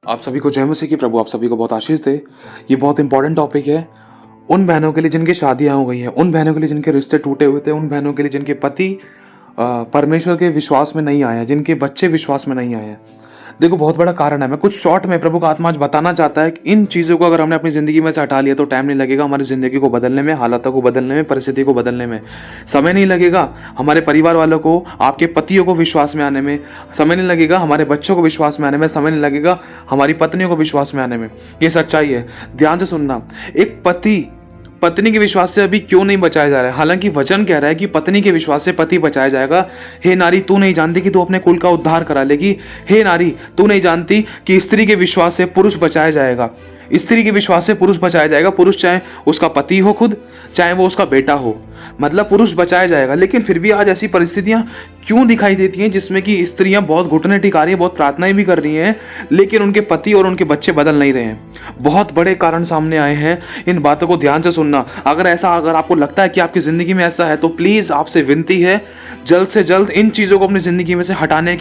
आप सभी को जय मसीह की। प्रभु आप सभी को बहुत आशीष दे। ये बहुत इंपॉर्टेंट टॉपिक है उन बहनों के लिए जिनकी शादियां हो गई हैं, उन बहनों के लिए जिनके रिश्ते टूटे हुए थे, उन बहनों के लिए जिनके पति परमेश्वर के विश्वास में नहीं आए हैं, जिनके बच्चे विश्वास में नहीं आए हैं। देखो, बहुत बड़ा कारण है। मैं कुछ शॉर्ट में प्रभु का आत्मा आज बताना चाहता है कि इन चीज़ों को अगर हमने अपनी ज़िंदगी में से हटा लिया तो टाइम नहीं लगेगा हमारी ज़िंदगी को बदलने में, हालातों को बदलने में, परिस्थिति को बदलने में। समय नहीं लगेगा हमारे परिवार वालों को, आपके पतियों को विश्वास में आने में। समय नहीं लगेगा हमारे बच्चों को विश्वास में आने में। समय नहीं लगेगा हमारी पत्नियों को विश्वास में आने में। ये सच्चाई है। ध्यान से सुनना। एक पति पत्नी के विश्वास से अभी क्यों नहीं बचाया जा रहा है? हालांकि वचन कह रहा है कि पत्नी के विश्वास से पति बचाया जाएगा। हे नारी, तू नहीं जानती कि तू अपने कुल का उद्धार करा लेगी। हे नारी, तू नहीं जानती कि स्त्री के विश्वास से पुरुष बचाया जाएगा। स्त्री के विश्वास से पुरुष बचाया जाएगा। पुरुष चाहे उसका पति हो खुद, चाहे वो उसका बेटा हो, मतलब पुरुष बचाया जाएगा। लेकिन फिर भी आज ऐसी परिस्थितियां क्यों दिखाई देती हैं जिसमें कि स्त्रियां बहुत घुटने टिका रही हैं, बहुत प्रार्थनाएं भी कर रही हैं, लेकिन उनके पति और उनके बच्चे बदल नहीं रहे हैं। बहुत बड़े कारण सामने आए हैं। इन बातों को ध्यान से सुनना। अगर आपको लगता है कि आपकी जिंदगी में ऐसा है तो प्लीज आपसे विनती है, जल्द से जल्द इन चीजों को अपनी जिंदगी में से हटाने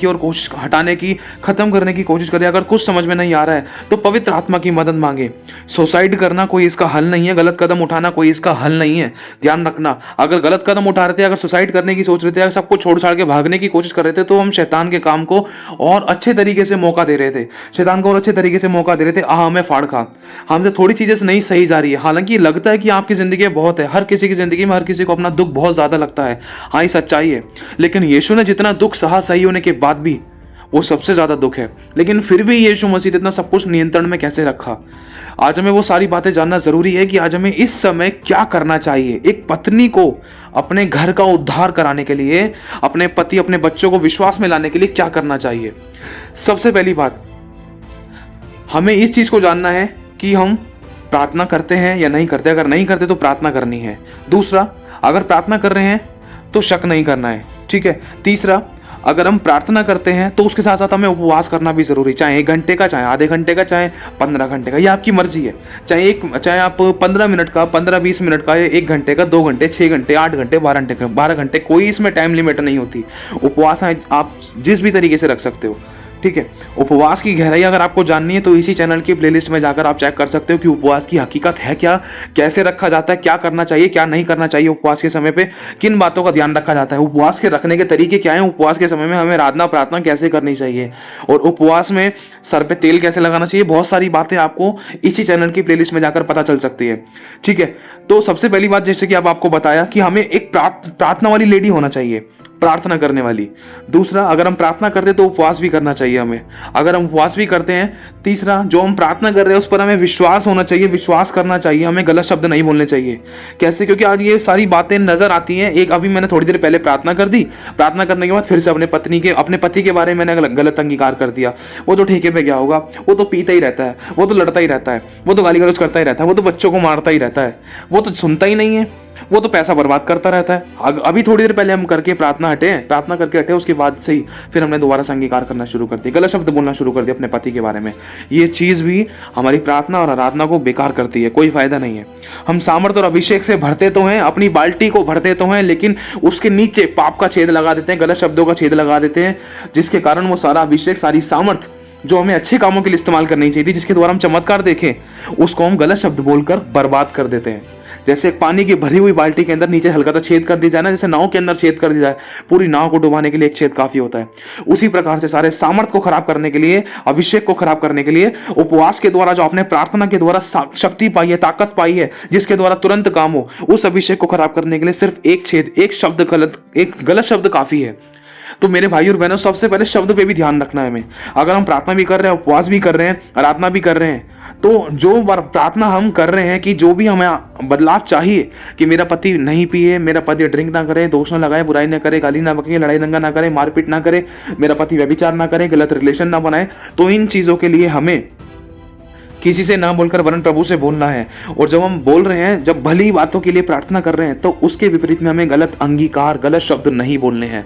की, खत्म करने की कोशिश करें। अगर कुछ समझ में नहीं आ रहा है तो पवित्र आत्मा की मदद मांगे। सुसाइड करना कोई इसका हल नहीं है, गलत कदम उठाना कोई इसका हल नहीं है। ध्यान रखना, अगर गलत कदम उठा रहे थे, अगर सुसाइड करने की सोच रहे थे, अगर सबको छोड़ छाड़ के भागने की कोशिश कर रहे थे, तो हम शैतान के काम को और अच्छे तरीके से मौका दे रहे थे। शैतान को और अच्छे तरीके से मौका दे रहे थे। हमें फाड़ खा, हमसे थोड़ी चीजें नहीं सही जा रही है। हालांकि लगता है कि आपकी जिंदगी में बहुत है, हर किसी की जिंदगी में हर किसी को अपना दुख बहुत ज्यादा लगता है। हाँ, ये सच्चाई है। लेकिन यीशु ने जितना दुख सहा, सही होने के बाद भी वो सबसे ज्यादा दुख है, लेकिन फिर भी यीशु मसीह ने इतना सब कुछ नियंत्रण में कैसे रखा। आज हमें वो सारी बातें जानना जरूरी है कि आज हमें इस समय क्या करना चाहिए। एक पत्नी को अपने घर का उद्धार कराने के लिए, अपने पति, अपने बच्चों को विश्वास में लाने के लिए क्या करना चाहिए। सबसे पहली बात, हमें इस चीज को जानना है कि हम प्रार्थना करते हैं या नहीं करते। अगर नहीं करते तो प्रार्थना करनी है। दूसरा, अगर प्रार्थना कर रहे हैं तो शक नहीं करना है, ठीक है। तीसरा, अगर हम प्रार्थना करते हैं तो उसके साथ साथ हमें उपवास करना भी जरूरी, चाहे 1 घंटे का, चाहे आधे घंटे का, चाहे 15 घंटे का, ये आपकी मर्जी है। चाहे आप 15 मिनट का, 15-20 मिनट का, 1 घंटे का, 2 घंटे, 6 घंटे, 8 घंटे, 12 घंटे, कोई इसमें टाइम लिमिट नहीं होती। उपवास आप जिस भी तरीके से रख सकते हो, ठीक है। उपवास की गहराई अगर आपको जाननी है तो इसी चैनल की प्लेलिस्ट में जाकर आप चेक कर सकते हो कि उपवास की हकीकत है क्या, कैसे रखा जाता है, क्या करना चाहिए, क्या नहीं करना चाहिए उपवास के समय पे, किन बातों का ध्यान रखा जाता है, उपवास के रखने के तरीके क्या हैं, उपवास के समय में हमें आराधना प्रार्थना कैसे करनी चाहिए, और उपवास में सर पे तेल कैसे लगाना चाहिए। बहुत सारी बातें आपको इसी चैनल की प्लेलिस्ट में जाकर पता चल सकती है, ठीक है। तो सबसे पहली बात, जैसे कि अब आपको बताया कि हमें एक प्रार्थना वाली लेडी होना चाहिए, प्रार्थना करने वाली। दूसरा, अगर हम प्रार्थना करते तो उपवास भी करना चाहिए हमें, अगर हम उपवास भी करते हैं। तीसरा, जो हम प्रार्थना कर रहे हैं उस पर हमें विश्वास होना चाहिए, विश्वास करना चाहिए, हमें गलत शब्द नहीं बोलने चाहिए। कैसे? क्योंकि आज ये सारी बातें नजर आती हैं। एक अभी मैंने थोड़ी देर पहले प्रार्थना कर दी, प्रार्थना करने के बाद फिर से अपने पति के बारे में मैंने गलत अंगीकार कर दिया। वो तो ठेके पे गया होगा, वो तो पीता ही रहता है, वो तो लड़ता ही रहता है, वो तो गाली गलौज करता ही रहता है, वो तो बच्चों को मारता ही रहता है, वो तो सुनता ही नहीं है, वो तो पैसा बर्बाद करता रहता है। अभी थोड़ी देर पहले हम करके प्रार्थना करके हटे, उसके बाद से ही फिर हमने दोबारा से अंगीकार करना शुरू कर दिया, गलत शब्द बोलना शुरू कर दिया अपने पति के बारे में। ये चीज भी हमारी प्रार्थना और आराधना को बेकार करती है, कोई फायदा नहीं है। हम सामर्थ और अभिषेक से भरते तो हैं, अपनी बाल्टी को भरते तो हैं, लेकिन उसके नीचे पाप का छेद लगा देते हैं, गलत शब्दों का छेद लगा देते हैं, जिसके कारण वो सारा अभिषेक, सारी सामर्थ जो हमें अच्छे कामों के लिए इस्तेमाल करनी चाहिए, जिसके द्वारा हम चमत्कार देखें, उसको हम गलत शब्द बोलकर बर्बाद कर देते हैं। जैसे एक पानी की भरी हुई बाल्टी के अंदर नीचे हल्का सा छेद कर दिया जाए ना, जैसे नाव के अंदर छेद कर दिया जाए, पूरी नाव को डुबाने के लिए एक छेद काफी होता है। उसी प्रकार से सारे सामर्थ को खराब करने के लिए, अभिषेक को खराब करने के लिए, उपवास के द्वारा जो आपने प्रार्थना के द्वारा शक्ति पाई है, ताकत पाई है, जिसके द्वारा तुरंत काम हो, उस अभिषेक को खराब करने के लिए सिर्फ एक छेद, एक गलत शब्द काफी है। तो मेरे भाई और बहनों, सबसे पहले शब्द पे भी ध्यान रखना है हमें। अगर हम प्रार्थना भी कर रहे हैं, उपवास भी कर रहे हैं, आराधना भी कर रहे हैं, तो जो प्रार्थना हम कर रहे हैं कि जो भी हमें बदलाव चाहिए, कि मेरा पति नहीं पिए, मेरा पति ड्रिंक ना करे, दोष ना लगाए, बुराई ना करे, गाली ना बके, लड़ाई दंगा ना करे, मारपीट ना करे, मेरा पति व्यभिचार ना करे, गलत रिलेशन ना बनाए, तो इन चीजों के लिए हमें किसी से ना बोलकर वरन प्रभु से बोलना है। और जब हम बोल रहे हैं, जब भली बातों के लिए प्रार्थना कर रहे हैं, तो उसके विपरीत में हमें गलत अंगीकार, गलत शब्द नहीं बोलने हैं,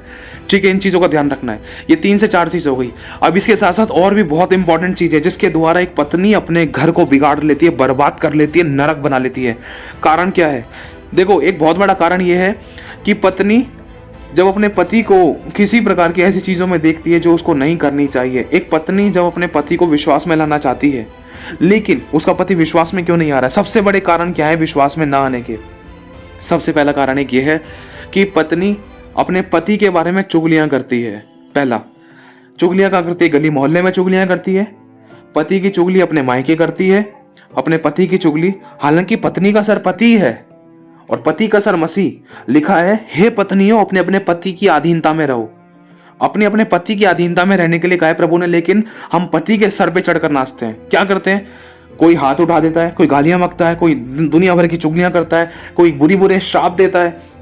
ठीक है। इन चीजों का ध्यान रखना है। ये 3 से 4 चीज हो गई। अब इसके साथ साथ और भी बहुत इंपॉर्टेंट चीज है जिसके द्वारा एक पत्नी अपने घर को बिगाड़ लेती है, बर्बाद कर लेती है, नरक बना लेती है। कारण क्या है? देखो, एक बहुत बड़ा कारण यह है कि पत्नी जब अपने पति को किसी प्रकार की ऐसी चीज़ों में देखती है जो उसको नहीं करनी चाहिए, एक पत्नी जब अपने पति को विश्वास में लाना चाहती है लेकिन उसका पति विश्वास में क्यों नहीं आ रहा है, सबसे बड़े कारण क्या है विश्वास में ना आने के? सबसे पहला कारण एक ये है कि पत्नी अपने पति के बारे में चुगलियां करती है। पहला, चुगलियां कहाँ करती है? गली मोहल्ले में चुगलियां करती है। पति की चुगली अपने मायके करती है, अपने पति की चुगली, हालांकि पत्नी का सर पति है और पति का सर मसीह। लिखा है, हे पत्नियों अपने अपने पति की अधीनता में रहो। अपने अपने पति की अधीनता में रहने के लिए कहा है प्रभु ने, लेकिन हम पति के सर पे चढ़कर नाचते हैं। क्या करते हैं? कोई हाथ उठा देता है, कोई गालियां बकता है, कोई दुनिया भर की चुगलियां करता है, कोई बुरी बुरे श्राप देता है,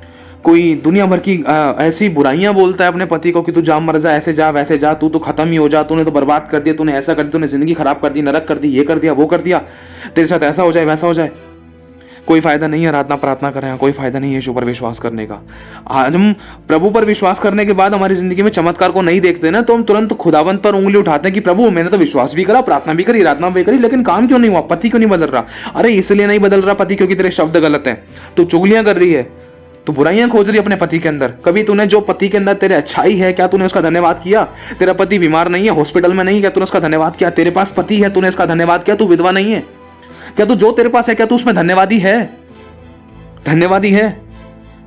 कोई दुनिया भर की ऐसी बुराइयां बोलता है अपने पति को कि तू जा मर जा, ऐसे जा वैसे जा, तू तो खत्म ही हो जा, तूने तो बर्बाद कर दिया, तूने ऐसा कर दिया, तूने जिंदगी खराब कर दी, नरक कर दी, ये कर दिया वो कर दिया, तेरे साथ ऐसा हो जाए वैसा हो जाए। कोई फायदा नहीं है आराधना प्रार्थना कर रहे हैं, कोई फायदा नहीं है यीशु पर विश्वास करने का। आज हम प्रभु पर विश्वास करने के बाद हमारी जिंदगी में चमत्कार को नहीं देखते ना, तो हम तुरंत खुदावंत पर उंगली उठाते हैं कि प्रभु मैंने तो विश्वास भी करा, प्रार्थना भी करी, आराधना भी करी, लेकिन काम क्यों नहीं हुआ? पति क्यों नहीं बदल रहा? अरे इसलिए नहीं बदल रहा पति क्योंकि तेरे शब्द गलत है। तू चुगलियां कर रही है, तू बुराइयां खोज रही है अपने पति के अंदर। कभी तूने जो पति के अंदर तेरे अच्छाई है, क्या तूने उसका धन्यवाद किया? तेरा पति बीमार नहीं है, हॉस्पिटल में नहीं, क्या तूने उसका धन्यवाद किया? तेरे पास पति है, तूने इसका धन्यवाद किया? तू विधवा नहीं है क्या? तू जो तेरे पास है क्या तू उसमें धन्यवादी है? धन्यवादी है।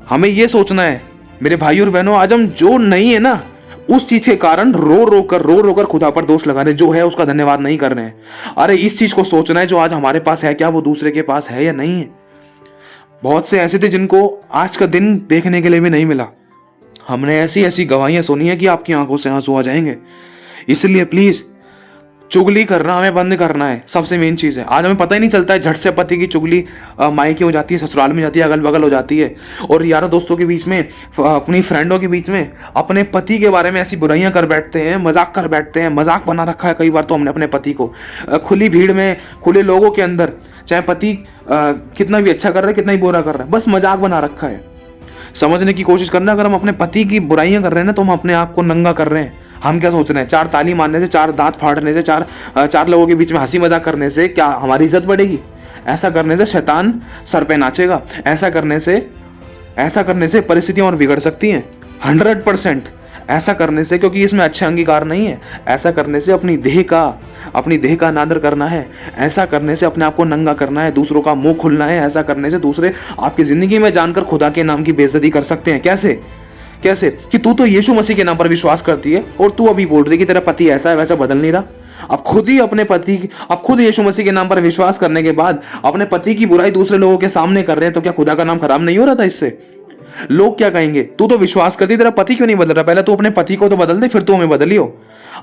हमें यह सोचना है मेरे भाई और बहनों, आज हम जो नहीं है ना उस चीज के कारण रो रो कर खुदा पर दोष लगा रहे, जो है उसका धन्यवाद नहीं कर रहे हैं। अरे इस चीज को सोचना है, जो आज हमारे पास है क्या वो दूसरे के पास है या नहीं है। बहुत से ऐसे थे जिनको आज का दिन देखने के लिए भी नहीं मिला। हमने ऐसी ऐसी गवाहियां सुनी है कि आपकी आंखों से आंसू आ जाएंगे। इसलिए प्लीज चुगली करना हमें बंद करना है, सबसे मेन चीज़ है। आज हमें पता ही नहीं चलता है, झट से पति की चुगली मायके हो जाती है, ससुराल में जाती है, अगल बगल हो जाती है, और यारों दोस्तों के बीच में, अपनी फ्रेंडों के बीच में अपने पति के बारे में ऐसी बुराइयां कर बैठते हैं, मजाक कर बैठते हैं। मजाक बना रखा है कई बार तो हमने अपने पति को, खुली भीड़ में, खुले लोगों के अंदर, चाहे पति कितना भी अच्छा कर रहा है कितना ही बुरा कर रहा है, बस मजाक बना रखा है। समझने की कोशिश करना, अगर हम अपने पति की बुराइयां कर रहे हैं ना तो हम अपने आप को नंगा कर रहे हैं। हम क्या सोच रहे हैं? चार ताली मारने से, चार दांत फाड़ने से, चार लोगों के बीच में हंसी मजाक करने से क्या हमारी इज्जत बढ़ेगी? ऐसा करने से शैतान सर पे नाचेगा। ऐसा करने से परिस्थितियां और बिगड़ सकती हैं 100%। ऐसा करने से, क्योंकि इसमें अच्छे अंगीकार नहीं है, ऐसा करने से अपनी देह का अनादर करना है। ऐसा करने से अपने आप को नंगा करना है, दूसरों का मुंह खुलना है। ऐसा करने से दूसरे आपकी जिंदगी में जानकर खुदा के नाम की बेइज्जती कर सकते हैं। कैसे कि तू तो यीशु मसीह के नाम पर विश्वास करती है और तू अभी बोल रही कि तेरा पति ऐसा है वैसा बदल नहीं रहा। अब खुद यीशु मसीह के नाम पर विश्वास करने के बाद अपने पति की बुराई दूसरे लोगों के सामने कर रहे हैं, तो क्या खुदा का नाम खराब नहीं हो रहा था इससे? लोग क्या कहेंगे? तू तो विश्वास करती, तेरा पति क्यों नहीं बदल रहा? पहले तू अपने पति को तो बदल दे, फिर तू हमें बदलियो।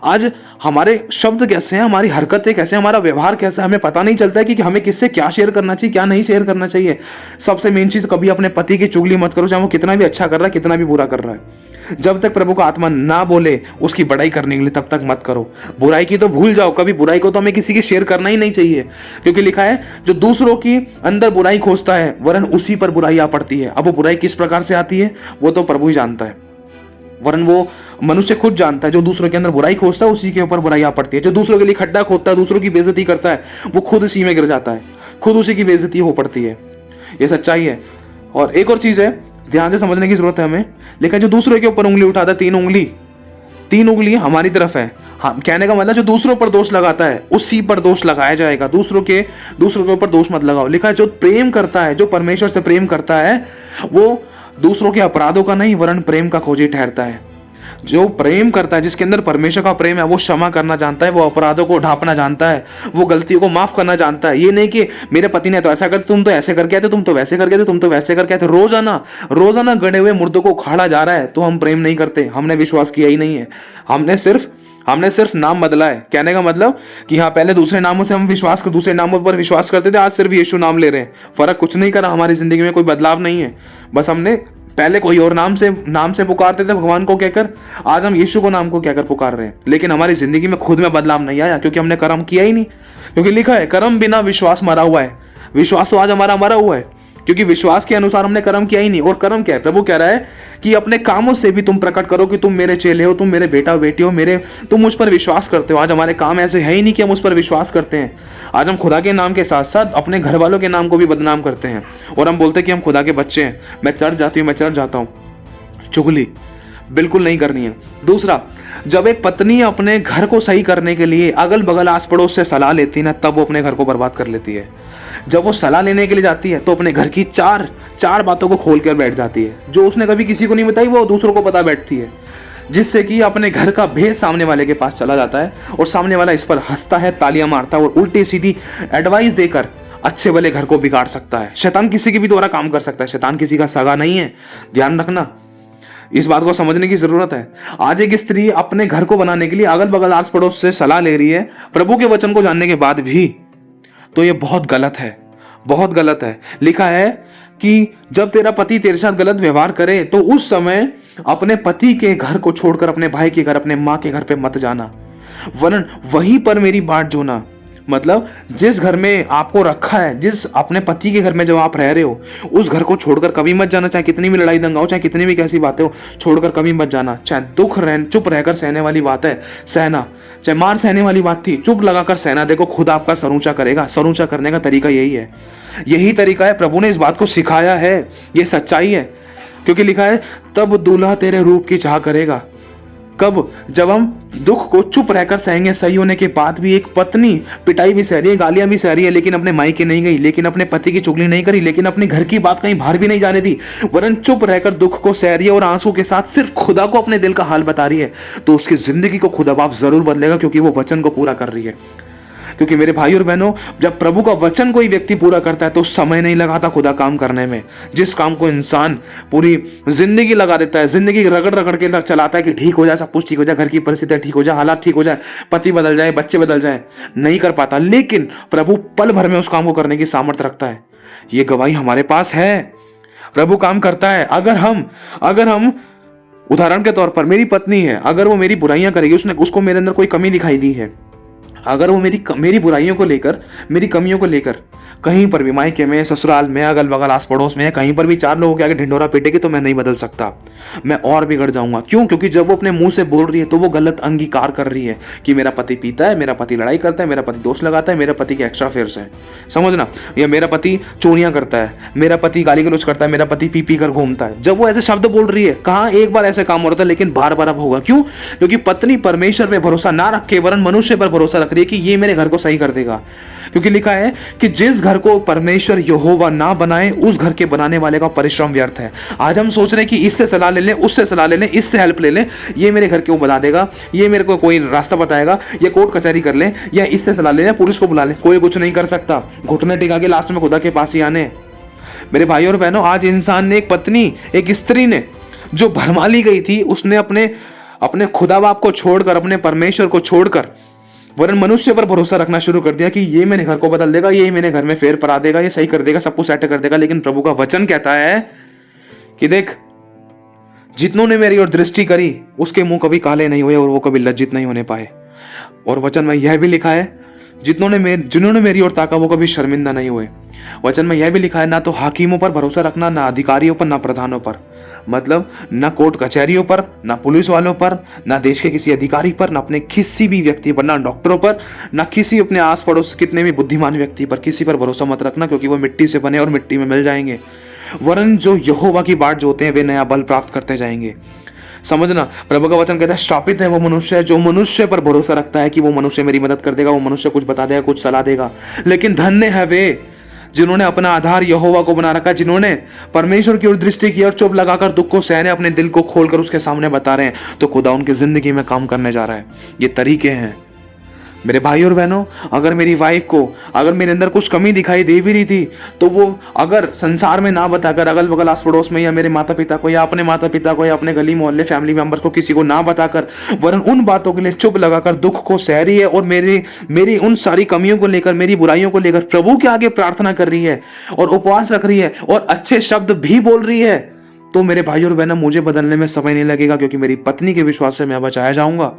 आज हमारे शब्द कैसे हैं, हमारी हरकतें कैसे, हमारा व्यवहार कैसा है, हमें पता नहीं चलता है कि हमें किससे क्या शेयर करना चाहिए, क्या नहीं शेयर करना चाहिए। सबसे मेन चीज, कभी अपने पति की चुगली मत करो, चाहे वो कितना भी अच्छा कर रहा है, कितना भी बुरा कर रहा है। जब तक प्रभु का आत्मा ना बोले उसकी बड़ाई करने के लिए, तब तक मत करो। बुराई की तो भूल जाओ, कभी बुराई को तो हमें किसी की शेयर करना ही नहीं चाहिए, क्योंकि लिखा है जो दूसरों की अंदर बुराई खोजता है वरन उसी पर बुराई आ पड़ती है। अब वो बुराई किस प्रकार से आती है वो तो प्रभु ही जानता है, वरन वो मनुष्य खुद जानता है। जो दूसरों के अंदर बुराई खोजता है उसी के ऊपर बुराई आ पड़ती है। जो दूसरों के लिए खड्डा खोदता है, दूसरों की बेइज्जती करता है, वो खुद इसी में गिर जाता है, खुद उसी की बेइज्जती हो पड़ती है। ये सच्चाई है। और एक और चीज है, ध्यान से समझने की जरूरत है हमें। लेकिन जो दूसरों के ऊपर उंगली उठाता है, तीन उंगली हमारी तरफ है। हाँ, कहने का मतलब जो दूसरों पर दोष लगाता है उसी पर दोष लगाया जाएगा, दूसरों के ऊपर दोष मत लगाओ। लिखा है जो प्रेम करता है, जो परमेश्वर से प्रेम करता है, वो दूसरों के अपराधों का नहीं वरन प्रेम का खोजी ठहरता है। जो प्रेम करता है, जिसके अंदर परमेश्वर का प्रेम है, वो क्षमा करना जानता है, वो अपराधों को ढांपना जानता है, वो गलतियों को माफ करना जानता है। ये नहीं कि मेरे पति ने तो ऐसा कर, तुम तो ऐसे करके आए थे, तुम तो वैसे करके थे, तुम तो वैसे करके आए थे। रोजाना गड़े हुए मुर्दों को उखाड़ा जा रहा है, तो हम प्रेम नहीं करते, हमने विश्वास किया ही नहीं है। हमने सिर्फ नाम बदला है। कहने का मतलब कि हाँ, पहले दूसरे नामों से हम दूसरे नामों पर विश्वास करते थे, आज सिर्फ यीशु नाम ले रहे हैं। फर्क कुछ नहीं करा, हमारी जिंदगी में कोई बदलाव नहीं है। बस हमने पहले कोई और नाम से पुकारते थे भगवान को कहकर, आज हम यीशु को नाम को कहकर पुकार रहे हैं। लेकिन हमारी जिंदगी में खुद में बदलाव नहीं आया, क्योंकि हमने कर्म किया ही नहीं। क्योंकि लिखा है कर्म बिना विश्वास मरा हुआ है। विश्वास तो आज हमारा मरा हुआ है, क्योंकि विश्वास के अनुसार हमने कर्म किया ही नहीं। और कर्म क्या है? प्रभु कह रहा है कि अपने कामों से भी तुम प्रकट करो कि तुम मेरे चेले हो, तुम मेरे बेटा बेटी हो, तुम मुझ पर विश्वास करते हो। आज हमारे काम ऐसे है ही नहीं कि हम उस पर विश्वास करते हैं। आज हम खुदा के नाम के साथ साथ अपने घर वालों के नाम को भी बदनाम करते हैं, और हम बोलते हैं कि हम खुदा के बच्चे हैं। मैं चर्च जाती हूँ, मैं चर्च जाता हूँ। चुगली, बिल्कुल नहीं करनी है। दूसरा, जब एक पत्नी अपने घर को सही करने के लिए अगल बगल आस पड़ोस से सलाह लेती है ना, तब वो अपने घर को बर्बाद कर लेती है। जब वो सलाह लेने के लिए जाती है तो अपने घर की चार चार बातों को खोल कर बैठ जाती है, जो उसने कभी किसी को नहीं बताई वो दूसरों को बता बैठती है, जिससे कि अपने घर का भेद सामने वाले के पास चला जाता है और सामने वाला इस पर हंसता है, तालियां मारता है और उल्टी सीधी एडवाइस देकर अच्छे भले घर को बिगाड़ सकता है। शैतान किसी के भी द्वारा काम कर सकता है, शैतान किसी का सगा नहीं है, ध्यान रखना, इस बात को समझने की जरूरत है। आज एक स्त्री अपने घर को बनाने के लिए अगल बगल आस पड़ोस से सलाह ले रही है प्रभु के वचन को जानने के बाद भी, तो ये बहुत गलत है, बहुत गलत है। लिखा है कि जब तेरा पति तेरे साथ गलत व्यवहार करे तो उस समय अपने पति के घर को छोड़कर अपने भाई के घर, अपने माँ के घर पे मत जाना, वरन वहीं पर मेरी बाट जोना। मतलब जिस घर में आपको रखा है, जिस अपने पति के घर में जब आप रह रहे हो, उस घर को छोड़कर कभी मत जाना। चाहे कितनी भी लड़ाई दंगा हो, चाहे कितनी भी कैसी बातें हो, छोड़कर कभी मत जाना। चाहे दुख चुप रहकर सहने वाली बात है, सहना। चाहे मार सहने वाली बात थी, चुप लगाकर सहना। देखो खुद आपका सर ऊंचा करेगा। सर ऊंचा करने का तरीका यही है, यही तरीका है। प्रभु ने इस बात को सिखाया है, ये सच्चाई है। क्योंकि लिखा है तब दूल्हा तेरे रूप की चाह करेगा। कब? जब हम दुख को चुप रहकर सहेंगे। सही होने के बाद भी एक पत्नी पिटाई भी सह रही है, गालियां भी सह रही है, लेकिन अपने मायके नहीं गई, लेकिन अपने पति की चुगली नहीं करी, लेकिन अपने घर की बात कहीं बाहर भी नहीं जाने दी, वरन चुप रहकर दुख को सह रही है और आंसू के साथ सिर्फ खुदा को अपने दिल का हाल बता रही है, तो उसकी जिंदगी को खुदा बाप जरूर बदलेगा, क्योंकि वो वचन को पूरा कर रही है। क्योंकि मेरे भाई और बहनों, जब प्रभु का वचन कोई व्यक्ति पूरा करता है तो समय नहीं लगाता खुदा काम करने में। जिस काम को इंसान पूरी जिंदगी लगा देता है, जिंदगी रगड़ रगड़ के चलाता है कि ठीक हो जाए, सब कुछ ठीक हो जाए, घर की परिस्थितियां ठीक हो जाए, हालात ठीक हो जाए, पति बदल जाए, बच्चे बदल जाए, नहीं कर पाता। लेकिन प्रभु पल भर में उस काम को करने की सामर्थ्य रखता है। ये गवाही हमारे पास है, प्रभु काम करता है। अगर हम उदाहरण के तौर पर, मेरी पत्नी है, अगर वो मेरी बुराइयां करेगी, उसको मेरे अंदर कोई कमी दिखाई दी है, अगर वो मेरी बुराइयों को लेकर, मेरी कमियों को लेकर कहीं पर भी, मायके में, ससुराल में, अगल बगल आस पड़ोस में, कहीं पर भी चार लोगों के आगे ढिंढोरा पीटेगी, तो मैं नहीं बदल सकता, मैं और बिगड़ जाऊंगा। क्यों? क्योंकि जब वो अपने मुंह से बोल रही है तो वो गलत अंगीकार कर रही है कि मेरा पति पीता है, मेरा पति लड़ाई करता है, मेरा पति दोस्त लगाता है, मेरा पति के एक्स्ट्रा अफेयर्स है, समझना, या मेरा पति चोरियां करता है, मेरा पति गाली गलौज करता है, मेरा पति पी पी कर घूमता है। जब वो ऐसे शब्द बोल रही है, कहाँ एक बार ऐसे काम हो रहा था, लेकिन बार बार अब होगा। क्यों? क्योंकि पत्नी परमेश्वर पे भरोसा ना रख के वरन मनुष्य पर भरोसा रख रही है कि ये मेरे घर को सही कर देगा। क्योंकि लिखा है कि जिस घर को परमेश्वर यहोवा ना बनाए, उस घर के बनाने वाले का परिश्रम व्यर्थ है। आज हम सोच रहे हैं कि इससे सलाह ले लें, उससे सलाह ले लें, इससे हेल्प ले लें, ये मेरे घर क्यों बना देगा, ये मेरे को कोई रास्ता बताएगा, या कोर्ट कचहरी कर लें, या इससे सलाह ले लें, पुलिस को बुला लें, कोई कुछ नहीं कर सकता। घुटने टिका के लास्ट में खुदा के पास ही आने। मेरे भाई और बहनों, आज इंसान ने, एक पत्नी, एक स्त्री ने जो भरमा ली गई थी, उसने अपने खुदा बाप को छोड़कर, अपने परमेश्वर को छोड़कर वरन मनुष्य पर भरोसा रखना शुरू कर दिया कि ये मेरे घर को बदल देगा, ये मेरे घर में फेर परा देगा, ये सही कर देगा, सब कुछ सेट कर देगा। लेकिन प्रभु का वचन कहता है कि देख, जितनों ने मेरी ओर दृष्टि करी उसके मुंह कभी काले नहीं हुए और वो कभी लज्जित नहीं होने पाए। और वचन में यह भी लिखा है, जिन्होंने मेरी ओर ताका वो कभी शर्मिंदा नहीं हुए। वचन में यह भी लिखा है, ना तो हाकिमों पर भरोसा रखना, ना अधिकारियों पर, ना प्रधानों पर, मतलब ना कोर्ट कचहरियों पर, ना पुलिस वालों पर, ना देश के किसी अधिकारी पर, ना अपने किसी भी व्यक्ति पर, ना डॉक्टरों पर, ना किसी अपने आस पड़ोस कितने भी बुद्धिमान व्यक्ति पर, किसी पर भरोसा मत रखना, क्योंकि वो मिट्टी से बने और मिट्टी में मिल जाएंगे। वरन जो यहोवा की बाट जोते हैं वे नया बल प्राप्त करते जाएंगे। समझना, प्रभु का वचन कहता है, श्रापित है वो मनुष्य जो मनुष्य पर भरोसा रखता है कि वो मनुष्य मेरी मदद कर देगा, वो मनुष्य कुछ बता देगा, कुछ सलाह देगा। लेकिन धन्य है वे जिन्होंने अपना आधार यहोवा को बना रखा, जिन्होंने परमेश्वर की ओर दृष्टि की और चुप लगाकर दुख को सहने, अपने दिल को खोलकर उसके सामने बता रहे हैं, तो खुदा उनकी जिंदगी में काम करने जा रहा है। ये तरीके हैं मेरे भाई और बहनों। अगर मेरी वाइफ को, अगर मेरे अंदर कुछ कमी दिखाई दे भी रही थी, तो वो अगर संसार में ना बताकर, अगल बगल आस पड़ोस में, या मेरे माता पिता को, या अपने माता पिता को, या अपने गली मोहल्ले फैमिली मेंबर को, किसी को ना बताकर, वरन उन बातों के लिए चुप लगाकर दुख को सह रही है और मेरी उन सारी कमियों को लेकर, मेरी बुराइयों को लेकर प्रभु के आगे प्रार्थना कर रही है और उपवास रख रही है और अच्छे शब्द भी बोल रही है, तो मेरे भाई और बहनों, मुझे बदलने में समय नहीं लगेगा, क्योंकि मेरी पत्नी के विश्वास से मैं बचाया जाऊंगा।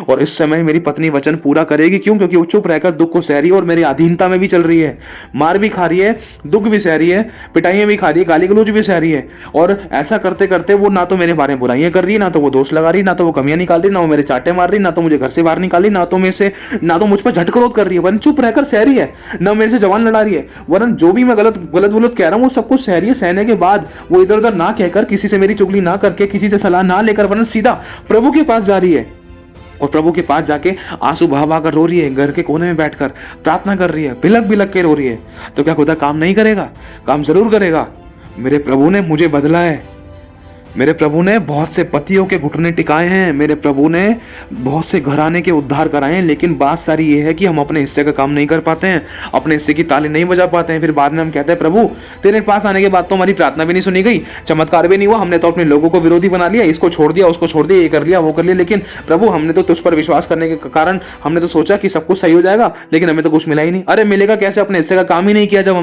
और इस समय मेरी पत्नी वचन पूरा करेगी। क्यों? क्योंकि वो चुप रहकर दुख को सह रही है और मेरी अधीनता में भी चल रही है, मार भी खा रही है, दुख भी सह रही है, पिटाइयां भी खा रही है, गाली गलौज भी सह रही है। और ऐसा करते करते वो ना तो मेरे बारे में बुराइयां कर रही है, ना तो वो दोष लगा रही, ना तो वो कमियां निकाल रही, ना वो मेरे चाटे मार रही, ना तो मुझे घर से बाहर निकाल रही, ना तो मुझ पर झटकरोध कर रही है, वरन चुप रहकर सह रही है, ना मेरे से जवान लड़ा रही है, वरन जो भी मैं गलत कह रहा हूँ वो सब कुछ सह रही है। सहने के बाद वो इधर उधर ना कहकर किसी से मेरी चुगली ना करके, किसी से सलाह ना लेकर, वरन सीधा प्रभु के पास जा रही है और प्रभु के पास जाके आंसू बहा बहा कर रो रही है, घर के कोने में बैठकर प्रार्थना कर रही है, बिलक बिलक के रो रही है, तो क्या खुदा काम नहीं करेगा? काम जरूर करेगा। मेरे प्रभु ने मुझे बदला है। मेरे प्रभु ने बहुत से पतियों के घुटने टिकाए हैं। मेरे प्रभु ने बहुत से घराने के उद्धार कराए हैं। लेकिन बात सारी ये है कि हम अपने हिस्से का काम नहीं कर पाते हैं, अपने हिस्से की ताली नहीं बजा पाते हैं। फिर बाद में हम कहते हैं प्रभु तेरे पास आने के बाद तो हमारी प्रार्थना भी नहीं सुनी गई, चमत्कार भी नहीं हुआ, हमने तो अपने लोगों को विरोधी बना लिया, इसको छोड़ दिया, उसको छोड़ दिया, ये कर लिया, वो कर लिया। लेकिन प्रभु हमने तो तुझ पर विश्वास करने के कारण हमने तो सोचा कि सब कुछ सही हो जाएगा, लेकिन हमें तो कुछ मिला ही नहीं। अरे मिलेगा कैसे? अपने हिस्से का काम ही नहीं किया। जब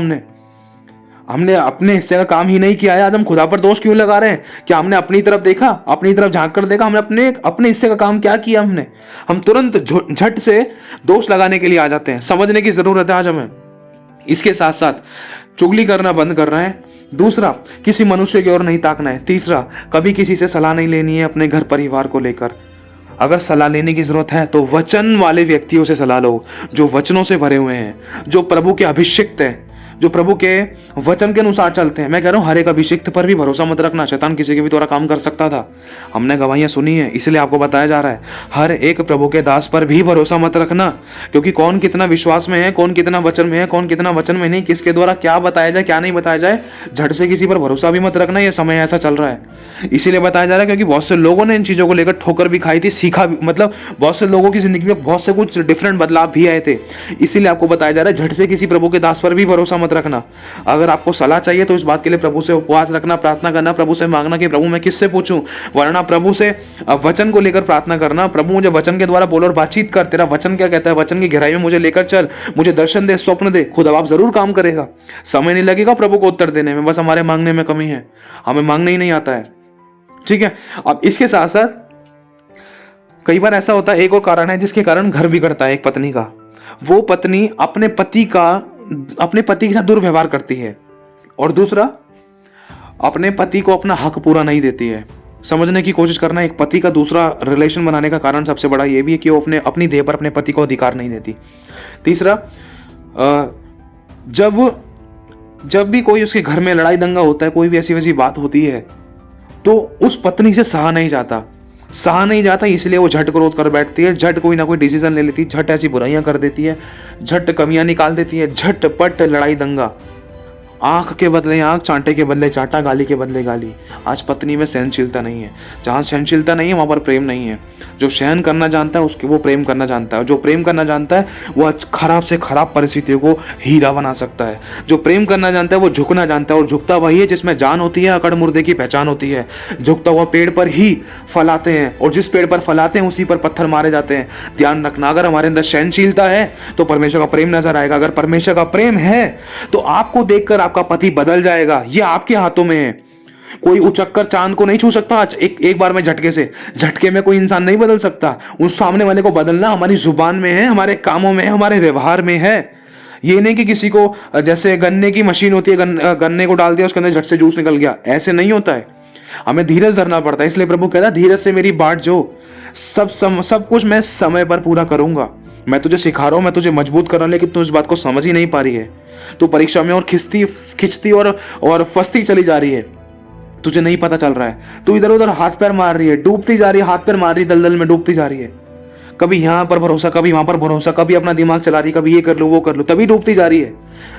हमने अपने हिस्से का काम ही नहीं किया है, आज हम खुदा पर दोष क्यों लगा रहे हैं? क्या हमने अपनी तरफ देखा, अपनी तरफ झांक कर देखा? हमने अपने हिस्से का काम क्या किया? हम तुरंत झट से दोष लगाने के लिए आ जाते हैं। समझने की जरूरत है आज हमें। इसके साथ साथ चुगली करना बंद करना है। दूसरा, किसी मनुष्य की ओर नहीं ताकना है। तीसरा, कभी किसी से सलाह नहीं लेनी है अपने घर परिवार को लेकर। अगर सलाह लेने की जरूरत है तो वचन वाले व्यक्तियों से सलाह लो, जो वचनों से भरे हुए हैं, जो प्रभु के अभिषिक्त हैं, जो प्रभु के वचन के अनुसार चलते हैं। मैं कह रहा हूं हर एक अभिषिक्त पर भी भरोसा मत रखना, शैतान किसी के भी द्वारा काम कर सकता था। हमने गवाहियां सुनी है, इसलिए आपको बताया जा रहा है हर एक प्रभु के दास पर भी भरोसा मत रखना, क्योंकि कौन कितना विश्वास में है, कौन कितना वचन में है, कौन कितना वचन में नहीं, किसके द्वारा क्या बताया जाए क्या नहीं बताया जाए, झट से किसी पर भरोसा भी मत रखना। यह समय ऐसा चल रहा है, इसीलिए बताया जा रहा है क्योंकि बहुत से लोगों ने इन चीजों को लेकर ठोकर भी खाई थी, सीखा भी, मतलब बहुत से लोगों की जिंदगी में बहुत से कुछ डिफरेंट बदलाव भी आए थे। इसीलिए आपको बताया जा रहा है झट से किसी प्रभु के दास पर भी भरोसा मत रखना। अगर आपको सलाह चाहिए तो इस बात के लिए प्रभु से उपवास रखना, प्रार्थना करना, प्रभु से मांगना कि प्रभु मैं किससे पूछूं, वरना प्रभु से वचन को लेकर प्रार्थना करना, प्रभु मुझे वचन के द्वारा बोल और बातचीत कर, तेरा वचन क्या कहता है, वचन की गहराई में मुझे लेकर चल, मुझे दर्शन दे, स्वप्न दे। खुदा बाप जरूर काम करेगा, समय नहीं लगेगा प्रभु को उत्तर देने में, बस हमारे मांगने में कमी है, हमें मांगने ही नहीं आता है। ठीक है। अब इसके साथ साथ कई बार ऐसा होता है, एक और कारण है जिसके कारण घर बिगड़ता है एक पत्नी का। वो पत्नी अपने पति के साथ दुर्व्यवहार करती है, और दूसरा अपने पति को अपना हक पूरा नहीं देती है। समझने की कोशिश करना, एक पति का दूसरा रिलेशन बनाने का कारण सबसे बड़ा ये भी है कि वो अपनी देह पर अपने पति को अधिकार नहीं देती। तीसरा, जब भी कोई उसके घर में लड़ाई दंगा होता है, कोई भी ऐसी वैसी बात होती है, तो उस पत्नी से सहा नहीं जाता, इसलिए वो झट क्रोध कर बैठती है, झट कोई ना कोई डिसीजन ले लेती है, झट ऐसी बुराइयां कर देती है, झट कमियां निकाल देती है, झटपट लड़ाई दंगा, आंख के बदले आंख, चांटे के बदले चांटा, गाली के बदले गाली। आज पत्नी में सहनशीलता नहीं है। जहां सहनशीलता नहीं है वहां पर प्रेम नहीं है। जो सहन करना जानता है उसके वो प्रेम करना जानता है, जो प्रेम करना जानता है वो खराब से खराब परिस्थितियों को हीरा बना सकता है। जो प्रेम करना जानता है वो झुकना जानता है, और झुकता वही है जिसमें जान होती है, अकड़ मुर्दे की पहचान होती है। झुकता हुआ पेड़ पर ही फल आते हैं, और जिस पेड़ पर फल आते हैं उसी पर पत्थर मारे जाते हैं। ध्यान रखना, अगर हमारे अंदर सहनशीलता है तो परमेश्वर का प्रेम नजर आएगा। अगर परमेश्वर का प्रेम है तो आपको देखकर आपका पति बदल जाएगा। ये आपके हाथों में है। कोई उचक्कर चांद को नहीं छू सकता एक बार में झटके में कोई इंसान नहीं बदल सकता। उस सामने वाले को बदलना हमारी जुबान में है, हमारे कामों में है, हमारे व्यवहार में है। ये नहीं कि किसी को जैसे गन्ने की मशीन होती है, गन्ने को डाल दिया उसके अंदर झट से जूस निकल गया, ऐसे नहीं होता है। हमें धीरज धरना पड़ता है। इसलिए प्रभु कहता है धीरज से मेरी बाट जो, सब कुछ मैं समय पर पूरा करूंगा। मैं तुझे सिखा रहा हूं, मैं तुझे मजबूत कर रहा हूं, लेकिन तू इस बात को समझ ही नहीं पा रही है। तू परीक्षा में और खिंचती और फंसती चली जा रही है, तुझे नहीं पता चल रहा है। तू इधर उधर हाथ पैर मार रही है, डूबती जा रही है, हाथ पैर मार रही है, दलदल में डूबती जा रही है। कभी यहां पर भरोसा, कभी वहां पर भरोसा, कभी अपना दिमाग चला रही है, कभी ये कर लो वो कर लो, तभी डूबती जा रही है।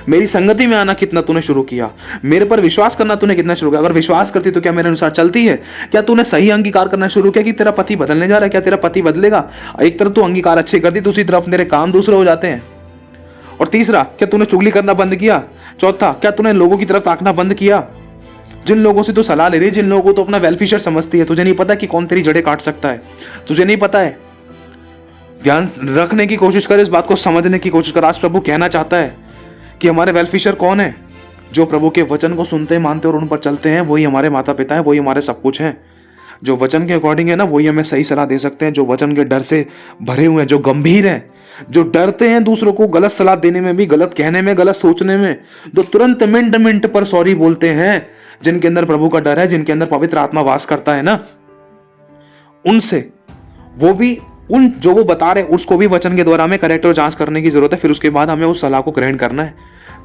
मेरी संगति में आना कितना तूने शुरू किया, मेरे पर विश्वास करना तूने कितना शुरू किया। अगर विश्वास करती तो क्या मेरे अनुसार चलती है? क्या तूने सही अंगीकार करना शुरू किया कि तेरा पति बदलने जा रहा है? क्या तेरा पति बदलेगा? एक तरफ तू अंगीकार अच्छे करती, दूसरी तरफ तेरे काम दूसरे हो जाते हैं। और तीसरा, क्या तूने चुगली करना बंद किया? चौथा, क्या तूने लोगों की तरफ ताकना बंद किया? जिन लोगों से तू सलाह ले रही है, जिन लोगों को तो अपना वेलफेयर समझती है, तुझे नहीं पता कि कौन तेरी जड़ें काट सकता है, तुझे नहीं पता है। ध्यान रखने की कोशिश कर, इस बात को समझने की कोशिश कर। आज प्रभु कहना चाहता है कि हमारे वेलफेयर कौन है? जो प्रभु के वचन को सुनते, मानते और उन पर चलते हैं, वही हमारे माता पिता हैं, वही हमारे सब कुछ हैं। जो वचन के अकॉर्डिंग है ना, वही हमें सही सलाह दे सकते हैं। जो वचन के डर से भरे हुए हैं, जो गंभीर हैं, जो डरते हैं दूसरों को गलत सलाह देने में भी, गलत कहने में, गलत सोचने में, जो तुरंत मिनट पर सॉरी बोलते हैं, जिनके अंदर प्रभु का डर है, जिनके अंदर पवित्र आत्मा वास करता है ना, उनसे वो भी जो वो बता रहे उसको भी वचन के द्वारा हमें करेक्ट और जांच करने की जरूरत है। फिर उसके बाद हमें उस सलाह को ग्रहण करना है।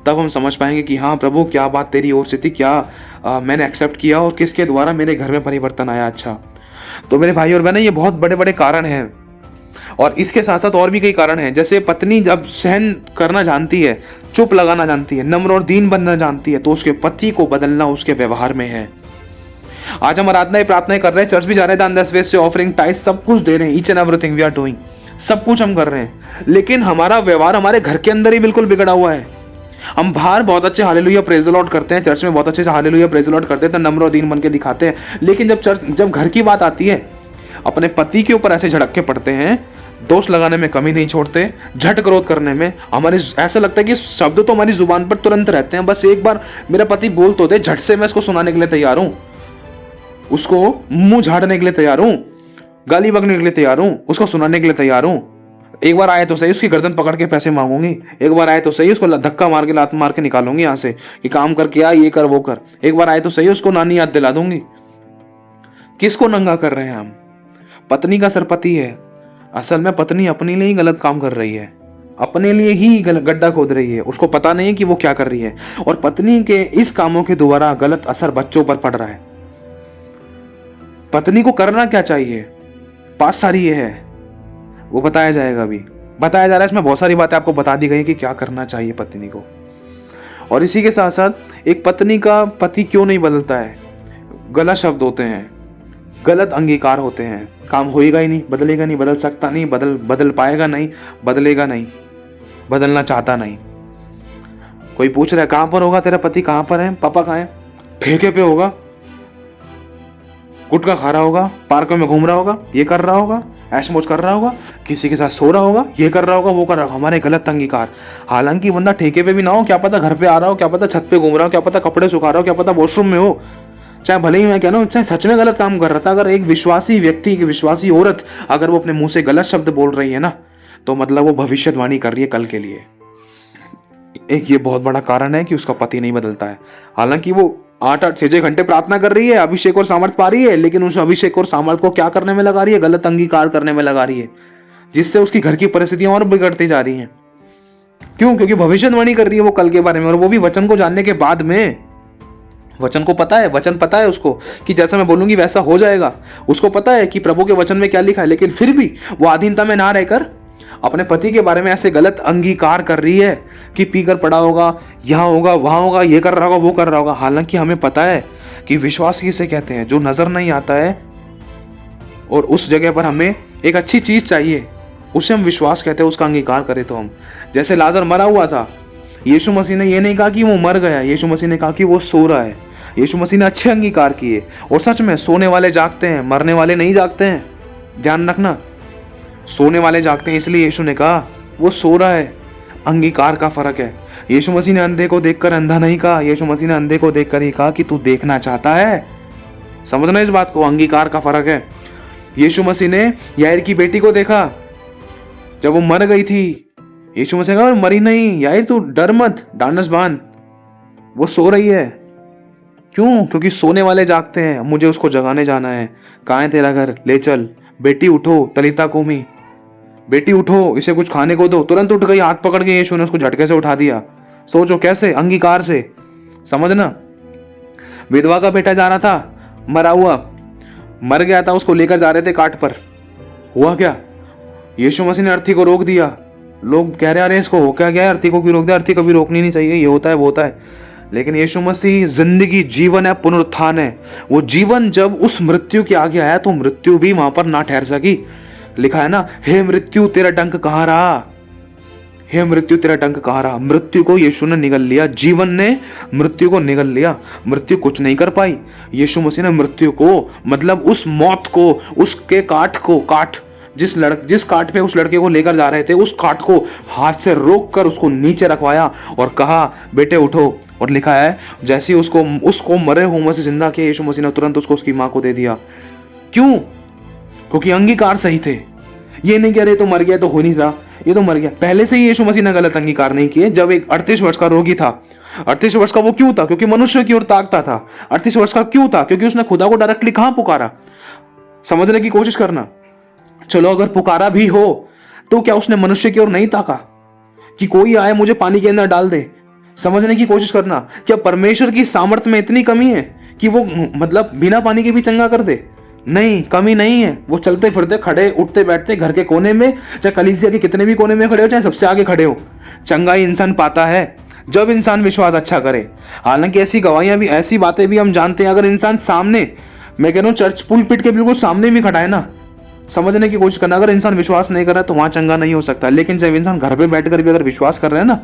तब हम समझ पाएंगे कि हाँ प्रभु, क्या बात तेरी ओर से थी, क्या मैंने एक्सेप्ट किया और किसके द्वारा मेरे घर में परिवर्तन आया। अच्छा, तो मेरे भाई और बहन, ये बहुत बड़े बड़े कारण हैं और इसके साथ साथ और भी कई कारण हैं। जैसे पत्नी जब सहन करना जानती है, चुप लगाना जानती है, नम्र और दीन बनना जानती है, तो उसके पति को बदलना उसके व्यवहार में है। आज हम आराधनाएं प्रार्थनाएं कर रहे हैं, चर्च भी जा रहे हैं, दान दसवें से ऑफरिंग टाइट सब कुछ दे रहे हैं, each and everything we are doing, सब कुछ हम कर रहे हैं, लेकिन हमारा व्यवहार हमारे घर के अंदर ही बिल्कुल बिगड़ा हुआ है। हम बाहर बहुत अच्छे हालेलुया प्रेज द लॉर्ड करते हैं, चर्च में बहुत अच्छे से हालेलुया प्रेज द लॉर्ड करते हैं, तो नम्र और दीन बन के दिखाते हैं, लेकिन जब घर की बात आती है, अपने पति के ऊपर ऐसे झड़क के पड़ते हैं, दोष लगाने में कमी नहीं छोड़ते, झट क्रोध करने में। हमारे ऐसा लगता है कि शब्द तो हमारी जुबान पर तुरंत रहते हैं, बस एक बार मेरा पति बोल तो दे, झट से मैं इसको सुनाने के लिए तैयार हूं, उसको मुंह झाड़ने के लिए तैयार हूं, गाली बकने के लिए तैयार हूं, उसको सुनाने के लिए तैयार हूं। एक बार आए तो सही उसकी गर्दन पकड़ के पैसे मांगूंगी, एक बार आए तो सही उसको धक्का मार के लात मार के निकालूंगी यहाँ से कि काम करके आ, ये कर वो कर। एक बार आए तो सही उसको नानी याद दिला दूंगी। किसको नंगा कर रहे हैं हम? पत्नी का सर पति है। असल में पत्नी अपने लिए ही गलत काम कर रही है, अपने लिए ही गड्ढा खोद रही है, उसको पता नहीं है कि वो क्या कर रही है, और पत्नी के इस कामों के द्वारा गलत असर बच्चों पर पड़ रहा है। पत्नी को करना क्या चाहिए? 5 सारी ये है, वो बताया जाएगा, अभी बताया जा रहा है, इसमें बहुत सारी बातें आपको बता दी गई कि क्या करना चाहिए पत्नी को। और इसी के साथ साथ एक पत्नी का पति क्यों नहीं बदलता है? गलत शब्द होते हैं, गलत अंगीकार होते हैं, काम होएगा ही नहीं, बदलेगा नहीं, बदल सकता नहीं, बदल पाएगा नहीं, बदलेगा नहीं, बदलना चाहता नहीं। कोई पूछ रहा है कहां पर होगा तेरा पति, कहां पर है, पापा कहां है? ठेके पे होगा, गुटखा खा रहा होगा, पार्कों में घूम रहा होगा, ये कर रहा होगा, ऐश मौज कर रहा होगा, किसी के साथ सो रहा होगा, ये कर रहा होगा, वो कर रहा होगा। हमारे गलत अंगीकार। हालांकि बंदा ठेके पे भी ना हो, क्या पता घर पे आ रहा हो, क्या पता छत पे घूम रहा हो, क्या पता कपड़े सुखा रहा हो, क्या पता वॉशरूम में हो, चाहे भले ही मैं कहना हूं चाहे सच में गलत काम कर रहा था। अगर एक विश्वासी व्यक्ति, एक विश्वासी औरत अगर वो अपने मुंह से गलत शब्द बोल रही है ना, तो मतलब वो भविष्यवाणी कर रही है कल के लिए। एक ये बहुत बड़ा कारण है कि उसका पति नहीं बदलता है। हालांकि वो 8-8 6-6 घंटे प्रार्थना कर रही है, अभिषेक और सामर्थ पा रही है, लेकिन उस अभिषेक और सामर्थ को क्या करने में लगा रही है? गलत अंगीकार करने में लगा रही है, जिससे उसकी घर की परिस्थितियां और बिगड़ती जा रही हैं। क्यों? क्योंकि भविष्यवाणी कर रही है वो कल के बारे में, और वो भी वचन को जानने के बाद में। वचन को पता है, वचन पता है उसको कि जैसा मैं बोलूंगी वैसा हो जाएगा। उसको पता है कि प्रभु के वचन में क्या लिखा है, लेकिन फिर भी वो अधीनता में ना रहकर अपने पति के बारे में ऐसे गलत अंगीकार कर रही है कि पीकर पड़ा होगा, यहाँ होगा, वहां होगा, ये कर रहा होगा, वो कर रहा होगा। हालांकि हमें पता है कि विश्वास किसे कहते हैं? जो नजर नहीं आता है, और उस जगह पर हमें एक अच्छी चीज चाहिए, उसे हम विश्वास कहते हैं। उसका अंगीकार करें तो हम, जैसे लाजर मरा हुआ था, यीशु मसीह ने ये नहीं कहा कि वो मर गया, यीशु मसीह ने कहा कि वो सो रहा है। यीशु मसीह ने अच्छे अंगीकार किए, और सच में सोने वाले जागते हैं, मरने वाले नहीं जागते हैं। ध्यान रखना, सोने वाले जागते हैं, इसलिए यीशु ने कहा वो सो रहा है। अंगीकार का फर्क है। यीशु मसीह ने अंधे को देखकर अंधा नहीं कहा, यीशु मसीह ने अंधे को देखकर ही कहा कि तू देखना चाहता है। समझना इस बात को, अंगीकार का फर्क है। यीशु मसीह ने याईर की बेटी को देखा जब वो मर गई थी, यीशु मसीह ने कहा मरी नहीं, याईर तू डर मत, डांडस बांध, वो सो रही है। क्यों? क्योंकि सोने वाले जागते हैं, मुझे उसको जगाने जाना है। कहाँ है तेरा घर? ले चल। बेटी उठो, तलिता कोमी, बेटी उठो, इसे कुछ खाने को दो। तुरंत उठ गई, हाथ पकड़ के यीशु ने उसको झटके से उठा दिया। सोचो कैसे? अंगीकार से। समझना, विधवा का बेटा जा रहा था, मरा हुआ, मर गया था, उसको लेकर जा रहे थे काट पर। हुआ क्या? यीशु मसीह ने अर्थी को रोक दिया। लोग कह रहे अरे इसको हो क्या गया, अर्थी को क्यों रोक दिया? अर्थी कभी रोकनी नहीं चाहिए, ये होता है वो होता है। लेकिन यीशु मसीह जिंदगी, जीवन है, पुनरुत्थान है। वो जीवन जब उस मृत्यु के आगे आया तो मृत्यु भी वहां पर ना ठहर सकी। लिखा है ना, हे मृत्यु तेरा डंक कहां रहा, हे मृत्यु तेरा डंक कहां रहा। मृत्यु को यीशु ने निगल लिया, जीवन ने मृत्यु को निगल लिया। मृत्यु कुछ नहीं कर पाई। यीशु मसीह ने मृत्यु को, मतलब उस मौत को, उसके काट जिस काट पे उस लड़के को लेकर जा रहे थे, उस काट को हाथ से रोक कर उसको नीचे रखवाया और कहा बेटे उठो। और लिखा है जैसे ही उसको मरे हुए से जिंदा किया, यीशु मसीह ने तुरंत उसको उसकी मां को दे दिया। क्यों? क्योंकि अंगीकार सही थे। ये नहीं कह रहे तो मर गया तो हो नहीं रहा, ये तो मर गया। पहले से ही यीशु मसीह ने गलत अंगीकार नहीं किए। जब एक 38 वर्ष का रोगी था, 38 वर्ष का वो क्यों था? क्योंकि मनुष्य की ओर ताकता था। 38 वर्ष का क्यों था? क्योंकि उसने खुदा को डायरेक्टली कहां पुकारा। समझने की कोशिश करना। चलो अगर पुकारा भी हो तो क्या उसने मनुष्य की ओर नहीं ताका कि कोई आए मुझे पानी के अंदर डाल दे? समझने की कोशिश करना, क्या परमेश्वर की सामर्थ्य में इतनी कमी है कि वो मतलब बिना पानी के भी चंगा कर दे? नहीं, कमी नहीं है। वो चलते फिरते, खड़े उठते बैठते, घर के कोने में, चाहे कलीसिया के कितने भी कोने में खड़े हो, चाहे सबसे आगे खड़े हो, चंगा ही इंसान पाता है जब इंसान विश्वास अच्छा करे। हालांकि ऐसी गवाहियां भी, ऐसी बातें भी हम जानते हैं, अगर इंसान सामने, मैं कह रहा हूँ चर्च पुलपिट के बिल्कुल सामने भी खड़ा है ना, समझने की कोशिश करना, अगर इंसान विश्वास नहीं कर रहा है तो वहां चंगा नहीं हो सकता। लेकिन जब इंसान घर पे बैठकर भी अगर विश्वास कर रहे हैं ना,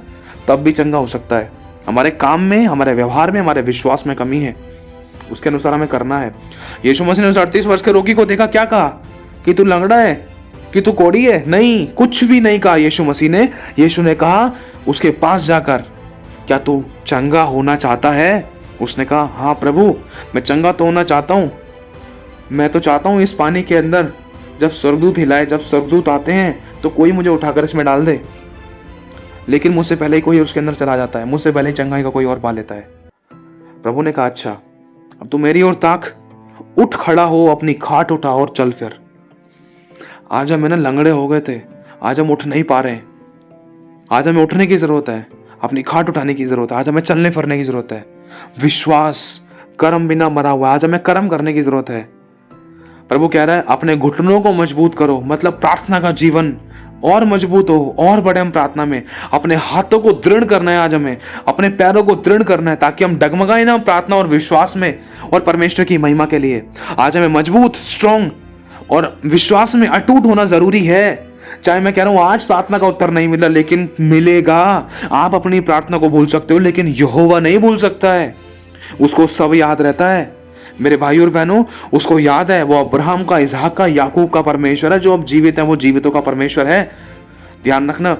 तब भी चंगा हो सकता है। हमारे काम में, हमारे व्यवहार में, हमारे विश्वास में कमी है, उसके अनुसार हमें करना है। यीशु मसीह ने उस 38 वर्ष के रोगी को देखा, क्या कहा? कि तू लंगड़ा है, कि तू कोढ़ी है? नहीं, कुछ भी नहीं कहा यीशु मसीह ने। यीशु ने कहा उसके पास जाकर, क्या तू चंगा होना चाहता है? उसने कहा, हाँ प्रभु, मैं चंगा तो होना चाहता हूँ। मैं तो चाहता हूँ इस पानी के अंदर जब स्वर्गदूत हिलाए, जब स्वर्गदूत आते हैं तो कोई मुझे उठाकर इसमें डाल दे। लेकिन मुझसे पहले ही कोई उसके अंदर चला जाता है, मुझसे पहले ही चंगाई का कोई और पा लेता है। प्रभु ने कहा, अच्छा अब तू मेरी ओर ताक, उठ खड़ा हो, अपनी खाट उठा और चल फिर। आज हम लंगड़े हो गए थे, आज हम उठ नहीं पा रहे हैं। आज हमें उठने की जरूरत है, अपनी खाट उठाने की जरूरत है, आज हमें चलने फिरने की जरूरत है। विश्वास कर्म बिना मरा हुआ, आज हमें कर्म करने की जरूरत है। प्रभु कह रहा है अपने घुटनों को मजबूत करो, मतलब प्रार्थना का जीवन और मजबूत हो, और बड़े हम प्रार्थना में। अपने हाथों को दृढ़ करना है, आज हमें अपने पैरों को दृढ़ करना है, ताकि हम डगमगाए ना प्रार्थना और विश्वास में और परमेश्वर की महिमा के लिए। आज हमें मजबूत, स्ट्रॉन्ग और विश्वास में अटूट होना जरूरी है। चाहे मैं कह रहा हूं आज प्रार्थना का उत्तर नहीं मिला, लेकिन मिलेगा। आप अपनी प्रार्थना को भूल सकते हो, लेकिन यहोवा नहीं भूल सकता है। उसको सब याद रहता है मेरे भाई और बहनों, उसको याद है वो अब्राहम का, इसहाक का, याकूब का परमेश्वर है। जो अब जीवित है वो जीवितों का परमेश्वर है। ध्यान रखना।